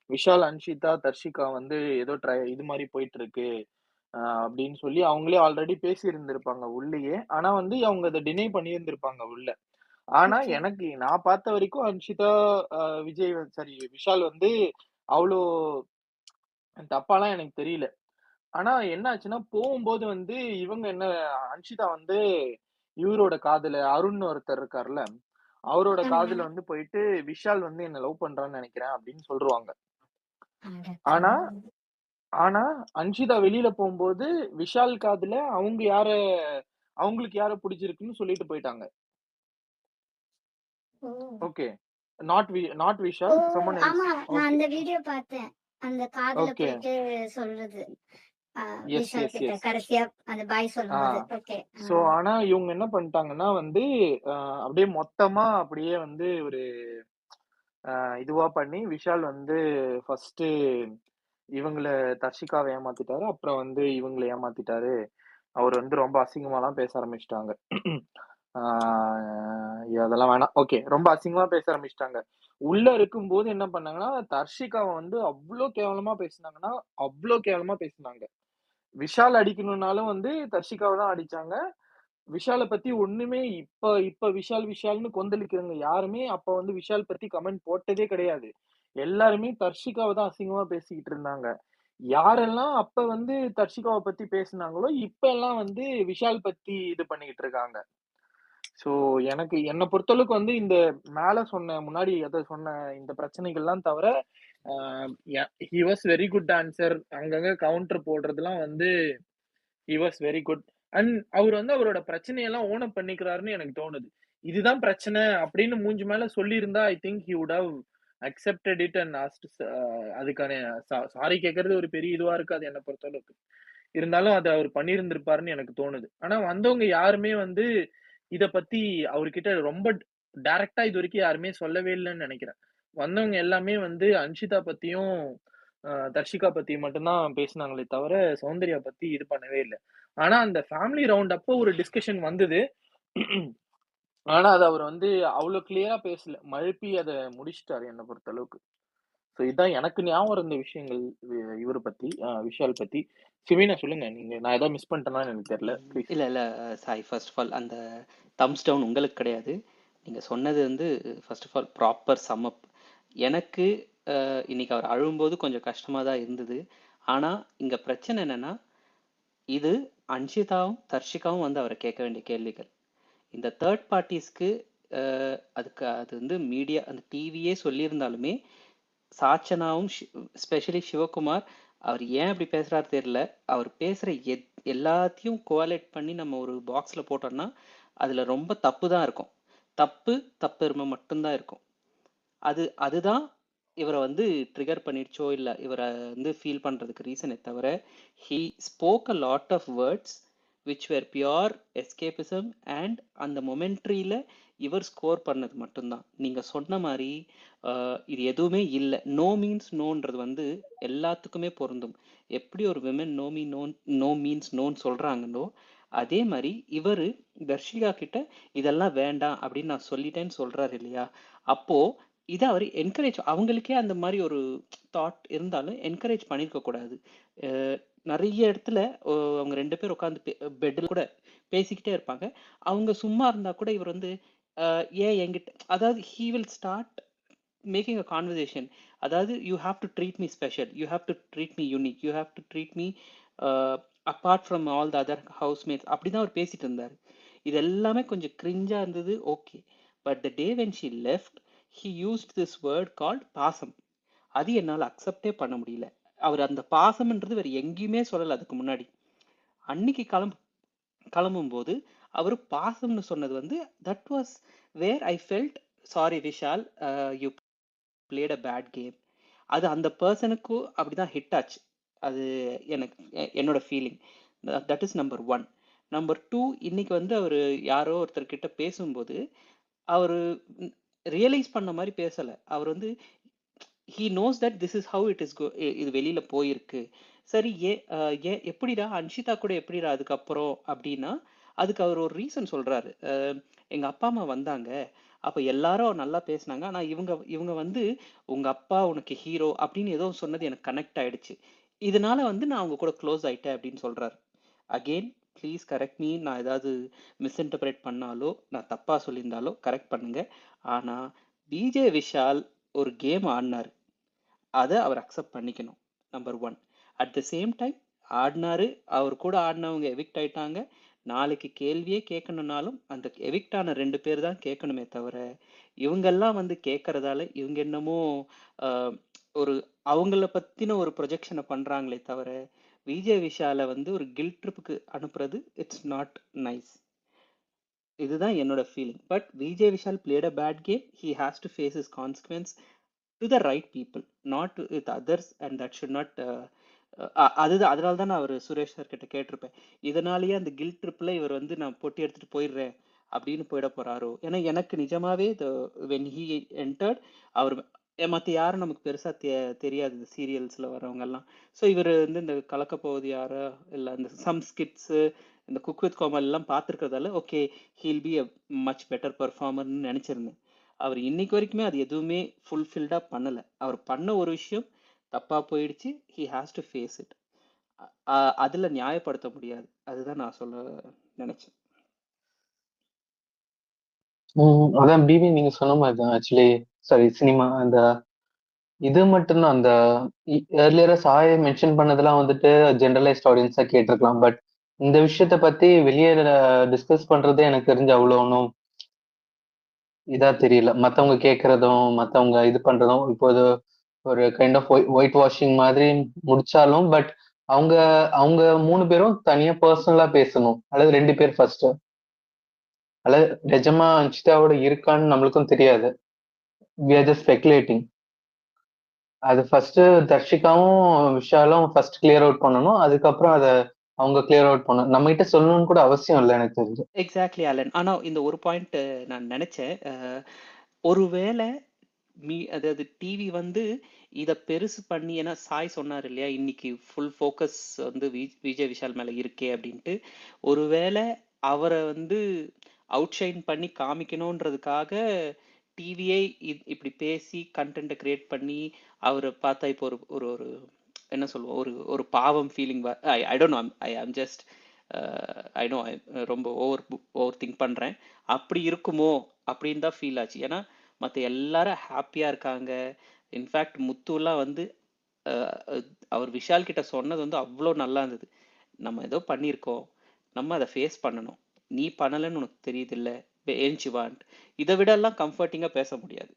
விஷால், அன்ஷிதா, தர்ஷிகா வந்து ஏதோ இது மாரி போயிட்டு இருக்கு. அப்படின்னு சொல்லி அவங்களே ஆல்ரெடி பேசியிருந்திருப்பாங்க உள்ளயே. ஆனா வந்து அவங்க அத டினை பண்ணியிருந்திருப்பாங்க உள்ள. ஆனா ஓகே. நான் பார்த்த வரைக்கும் அன்ஷிதா, விஷால் வந்து அவ்ளோ தப்பாலாம் எனக்கு தெரியல. ஆனா என்ன ஆச்சுன்னா, போகும்போது வந்து அன்ஷிதா வந்து இவரோட காதல அருண்னு ஒருத்தர் இருக்கார்ல, அவரோட ஆமா. காதுல வந்து போயிட்டு, விஷால் வந்து என்ன லவ் பண்றான்னு நெனைக்கிறேன் அப்படின்னு சொல்ருவாங்க. அட ஆனா கடவுளே! ஆனா அன்ஷிதா வெளியில போம்போது, விஷால் காதுல அவங்களுக்கு யார புடிச்சிருக்குன்னு சொல்லிட்டு போயிட்டாங்க. Oh! Okay. Not oh! Vishal, someone else. ஆமா. நான் ஓகே. அந்த வீடியோ பார்த்தேன். அந்த காதுல ஓகே. போயிட்டு சொல்றது. அ எஸ், விஷால் எஸ், கிட்ட எஸ். கடைசியா அந்த பாய் ஆ. சொல்லும்போது. ஓகே. ஆனா இவங்க என்ன பண்ணிட்டாங்கன்னா வந்து, அப்படியே மொத்தமா அப்படியே வந்து ஒரு இதுவா பண்ணி விஷால் வந்து ஃபர்ஸ்ட்டு இவங்கள தர்ஷிகாவ ஏமாத்திட்டாரு. அப்புறம் வந்து இவங்கள ஏமாத்திட்டாரு. அவரு வந்து ரொம்ப அசிங்கமாலாம் பேச ஆரம்பிச்சுட்டாங்க. ஆ அதெல்லாம் வேணாம். ஓகே. ரொம்ப அசிங்கமா பேச ஆரம்பிச்சுட்டாங்க. உள்ள இருக்கும்போது என்ன பண்ணாங்கன்னா, தர்ஷிகாவ வந்து அவ்ளோ கேவலமா பேசுனாங்க. விஷால் அடிக்கணும்னாலும் வந்து தர்ஷிகாவ தான் அடிச்சாங்க. விஷால பத்தி ஒண்ணுமே இப்ப விஷால்னு கொந்தளிக்கிறவங்க யாருமே அப்ப வந்து விஷால் பத்தி கமெண்ட் போட்டதே கிடையாது. எல்லாருமே தர்ஷிகாவ தான் அசிங்கமா பேசிக்கிட்டு இருந்தாங்க. யாரெல்லாம் அப்ப வந்து தர்ஷிகாவ பத்தி பேசுனாங்களோ, இப்ப எல்லாம் வந்து விஷால் பத்தி இது பண்ணிக்கிட்டு இருக்காங்க. ஸோ என்ன பொறுத்தளவுக்கு வந்து இந்த முன்னாடி சொன்ன இந்த பிரச்சனைகள்லாம் தவிர, uh he was very good answer. அங்கங்க கவுண்டர் போடுறதெல்லாம் வந்து he was very good. And அவர் வந்து அவரோட பிரச்சனையெல்லாம் ஓன் அப் பண்ணிக்கிறாருன்னு எனக்கு தோணுது. இதுதான் பிரச்சனை அப்படின்னு மூஞ்சி மேல சொல்லியிருந்தா, I think he would have accepted it and அதுக்கான சாரி கேட்கறது ஒரு பெரிய இதுவா இருக்காது என்ன பொறுத்தளவுக்கு. இருந்தாலும் அத அவர் பண்ணியிருந்திருப்பாருன்னு எனக்கு தோணுது. ஆனா வந்தவங்க யாருமே வந்து இத பத்தி அவர்கிட்ட ரொம்ப டைரக்ட்டா இதுவரைக்கும் யாருமே சொல்லவே இல்லன்னு நெனைக்கிறேன். வந்தவங்க எல்லாமே வந்து அன்ஷிதா பத்தியும், தர்ஷிகா பத்தியும் மட்டும் தான் பேசுனாங்களே தவிர, சௌந்தர்யா பத்தி இது பண்ணவே இல்ல. ஆனா அந்த ஃபேமிலி ரவுண்ட் அப்போ ஒரு டிஸ்கஷன் வந்தது. ஆனா அத அவர் வந்து அவ்ளோ கிளியரா பேசல. மழுப்பி அத முடிச்சுட்டாரு என்ன பொறுத்த அளவுக்கு. சோ இதான் எனக்கு ஞாபகம் இருந்த விஷயங்கள் இவர பத்தி, விஷால் பத்தி. சிவீனா சொல்லுங்க. நான் ஏதாவது மிஸ் பண்ணிட்டேனான்னு எனக்கு தெரியல. ப்ளீஸ். இல்ல, இல்ல. சாய் ஃபர்ஸ்ட் ஆஃப் ஆல் அந்த தம்ஸ் டவுன் உங்களுக்கு கிடையாது. நீங்க சொன்னது வந்து first of all proper sum up. எனக்கு இன்னைக்கு அவர் அழும்போது கொஞ்சம் கஷ்டமா தான் இருந்தது. ஆனா, இங்க பிரச்சனை என்னன்னா, இது அன்ஷிதாவும், தர்ஷிகாவும் வந்து அவர கேட்க வேண்டிய கேள்விகள். இந்த தேர்ட் பார்ட்டீஸ்க்கு அது வந்து மீடியா அந்த டிவியே சொல்லியிருந்தாலுமே, சாச்சனாவும் ஸ்பெஷலி சிவகுமார் அவர் ஏன் அப்படி பேசுறாரு தெரியல. அவர் பேசுற எல்லாத்தையும் கோஆலேட் பண்ணி நம்ம ஒரு பாக்ஸ்ல போட்டோம்னா அதுல ரொம்ப தப்பு தான் இருக்கும். தப்பெருமை மட்டும்தான் இருக்கும். அதுதான் இவரை வந்து ட்ரிகர் பண்ணிடுச்சோ இல்ல இவரை வந்து ஃபீல் பண்றதுக்கு ரீசனே தவிர he spoke a lot of words which were pure escapism and அந்த மொமெண்ட்ரியில இவர் ஸ்கோர் பண்ணது மட்டும்தான். நீங்க சொன்ன மாதிரி இது எதுவுமே இல்லை. நோ மீன்ஸ் நோன்றது வந்து எல்லாத்துக்குமே பொருந்தும். எப்படி ஒரு விமன் நோ மீன்ஸ் நோன்னு சொல்றாங்களோ அதே மாதிரி இவரு தர்ஷிகா கிட்ட இதெல்லாம் வேண்டாம் அப்படின்னு நான் சொல்லிட்டேன்னு சொல்றாரு இல்லையா? அப்போ இதை அவர் என்கரேஜ் அவங்களுக்கே அந்த மாதிரி ஒரு தாட் இருந்தாலும் என்கரேஜ் பண்ணியிருக்க கூடாது. நிறைய இடத்துல அவங்க 2 பேர் உட்காந்து பெட்டில் கூட பேசிக்கிட்டே இருப்பாங்க. அவங்க சும்மா இருந்தா கூட இவர் வந்து ஏன் என்கிட்ட அதாவது he will start making a conversation. அதாவது you have to treat me special, you have to treat me unique, you have to treat me apart from all the other housemates அப்படிதான் அவர் பேசிட்டு இருந்தாரு. இது எல்லாமே கொஞ்சம் கிரிஞ்சா இருந்தது. Okay, but the day when she left he used this word called பாசம். அது என்னால் அக்செப்டே பண்ண முடியல. அவர் அந்த பாசம்ன்றது வேற எங்கேயுமே சொல்லலை அதுக்கு முன்னாடி. அன்னைக்கு கிளம்பும்போது அவரு பாசம்னு சொன்னது வந்து that was where I felt sorry Vishal, you played a bad game. அது அந்த பர்சனுக்கும் அப்படிதான் ஹிட் ஆச்சு. அது எனக்கு என்னோட feeling. That is number 1. Number 2, இன்னைக்கு வந்து அவரு யாரோ ஒருத்தர்கிட்ட பேசும்போது அவரு ரியலைஸ் பண்ண மாதிரி பேசல. அவர் வந்து he knows that this is how it is இது வெளியில போயிருக்கு. சரி, எப்படிடா அன்ஷிதா கூட எப்படிடா அதுக்கப்புறம் அப்படின்னா, அதுக்கு அவர் ஒரு ரீசன் சொல்றாரு. எங்க அப்பா அம்மா வந்தாங்க, அப்ப எல்லாரும் நல்லா பேசினாங்க. ஆனா இவங்க வந்து உங்க அப்பா உனக்கு ஹீரோ அப்படின்னு ஏதோ சொன்னது எனக்கு கனெக்ட் ஆயிடுச்சு. இதனால வந்து நான் அவங்க கூட க்ளோஸ் ஆயிட்டேன் அப்படின்னு சொல்றாரு. அகெயின் ப்ளீஸ் கரெக்ட் மீ, நான் ஏதாவது மிஸ்இன்டர்பிரேட் பண்ணாலோ நான் தப்பா சொல்லியிருந்தாலோ கரெக்ட் பண்ணுங்க. ஆனா பிஜே விஷால் ஒரு கேம் ஆடினாரு, அதை அவர் அக்செப்ட் பண்ணிக்கணும். Number 1. At the same time ஆடினாரு, அவர் கூட ஆடினவங்க எவிக்ட் ஆயிட்டாங்க. நாளைக்கு கேள்வியே கேட்கணும்னாலும் அந்த எவிக்ட் ஆன 2 பேர் தான் கேட்கணுமே தவிர, இவங்கெல்லாம் வந்து கேட்கறதால இவங்க என்னமோ ஒரு அவங்கள பத்தின ஒரு ப்ரொஜெக்ஷனை பண்றாங்களே தவிர, விஜய் விஷாலை வந்து ஒரு கில்ட் ட்ரிப்புக்கு அனுப்புறது இட்ஸ் நாட் நைஸ். இதுதான் என்னோட feeling. But Vijay Vishal played a bad game. He has to face his consequence to the right people, not with others, and that should not அதுதான். அதனால தான் நான் அவர் சுரேஷ் சார் கிட்ட கேட்டிருப்பேன், இதனாலேயே அந்த கில்ட் ட்ரிப்பில் இவர் வந்து நான் பொட்டி எடுத்துட்டு போயிடுறேன் அப்படின்னு போயிட போறாரோ. ஏன்னா எனக்கு நிஜமாவே வென் ஹி என்டர்ட், அவர் மற்ற யாரும் நமக்கு பெருசா தெரியாது இந்த சீரியல்ஸ்ல வரவங்க எல்லாம். ஸோ இவர் வந்து இந்த கலக்க போவது யாரோ இல்லை இந்த சம் ஸ்கிட்ஸ், இந்த குக் வித் கோமல் எல்லாம் பார்த்துருக்கிறதால okay he'll be a much better பெர்ஃபார்மர்னு நினைச்சிருந்தேன். அவர் இன்னைக்கு வரைக்குமே அது எதுவுமே ஃபுல்ஃபில்டா பண்ணல. அவர் பண்ண ஒரு விஷயம் தப்பா போயிடுச்சு. He has to face it. அதுல நியாயப்படுத்த முடியாது. அதுதான் நான் சொல்ல நினைச்சேன். அதான் பிபி நீங்க சொன்ன மாதிரி தான் ஆக்சுவலி. சாரி, சினிமா அந்த இது மட்டும்தான். அந்த ஏர்லியரா சாய் மென்ஷன் பண்ணதெல்லாம் வந்துட்டு ஜெனரலைஸ்ட் ஆடியன்ஸா கேட்டிருக்கலாம். பட் இந்த விஷயத்த பத்தி வெளியே டிஸ்கஸ் பண்றதே எனக்கு தெரிஞ்சு அவ்வளோ ஒன்றும் இதா தெரியல. மத்தவங்க கேட்கறதும் மத்தவங்க இது பண்றதும் இப்போ ஒரு கைண்ட் ஆஃப் ஒயிட் வாஷிங் மாதிரி முடிச்சாலும், பட் அவங்க அவங்க 3 பேரும் தனியா பர்சனலா பேசணும், அல்லது 2 பேர் ஃபர்ஸ்ட், அல்லது நிஜமா அன்ஷிதாவோட இருக்கான்னு நம்மளுக்கும் தெரியாது. we are just speculating. அது ஃபர்ஸ்ட் தர்ஷிகாவும் விஷாலும் ஃபர்ஸ்ட் கிளியர் அவுட் பண்ணணும், அதுக்கப்புறம் அதை அவங்க கிளியர் அவுட் பண்ணணும். நம்ம கிட்ட சொல்லணும்னு கூட அவசியம் இல்லை எனக்கு தெரிஞ்சு. Exactly Alan. ஆனா இந்த ஒரு பாயிண்ட் நான் நினைச்சேன், ஒருவேளை அதாவது டிவி வந்து இத பெருசு பண்ணி, ஏன்னா சாய் சொன்னார் இல்லையா இன்னைக்கு ஃபுல் ஃபோக்கஸ் வந்து விஜய் விஷால் மேல இருக்கே அப்படின்ட்டு, ஒருவேளை அவரை வந்து அவுட்ஷைன் பண்ணி காமிக்கணுன்றதுக்காக டிவியை இப்படி பேசி கண்டென்ட்டை கிரியேட் பண்ணி அவரை பார்த்தா இப்போ ஒரு ஒரு ஒரு என்ன சொல்லுவோம், ஒரு ஒரு பாவம் ஃபீலிங். ஐ டோன்ட் நோ, ஐ ஆம் ஜஸ்ட் ஐ நோ ரொம்ப ஓவர் திங்க் பண்றேன். அப்படி இருக்குமோ அப்படின்னு தான் ஃபீல் ஆச்சு. ஏன்னா மற்ற எல்லாரும் ஹாப்பியா இருக்காங்க. இன்ஃபேக்ட் முத்துலாம் வந்து அவர் விஷால் கிட்ட சொன்னது வந்து அவ்வளோ நல்லா இருந்தது. நம்ம ஏதோ பண்ணியிருக்கோம், நம்ம அதை ஃபேஸ் பண்ணணும், நீ பண்ணலைன்னு உனக்கு தெரியுது இல்லை, ஏஞ்சிவான்ட். இதை விட எல்லாம் கம்ஃபர்டிங்கா பேச முடியாது.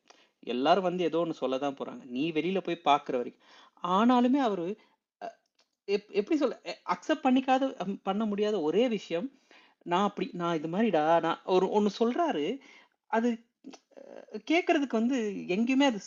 எல்லாரும் வந்து ஏதோ ஒன்று சொல்ல தான் போறாங்க, நீ வெளியில போய் பார்க்குற வரைக்கும். ஆனாலுமே அவரு எப்படி சொல்ல, அக்செப்ட் பண்ணிக்காத பண்ண முடியாத ஒரே விஷயம், நான் இது மாதிரிடா நான் ஒன்று சொல்றாரு, அது கேட்கறதுக்கு வந்து எங்கேயுமே அது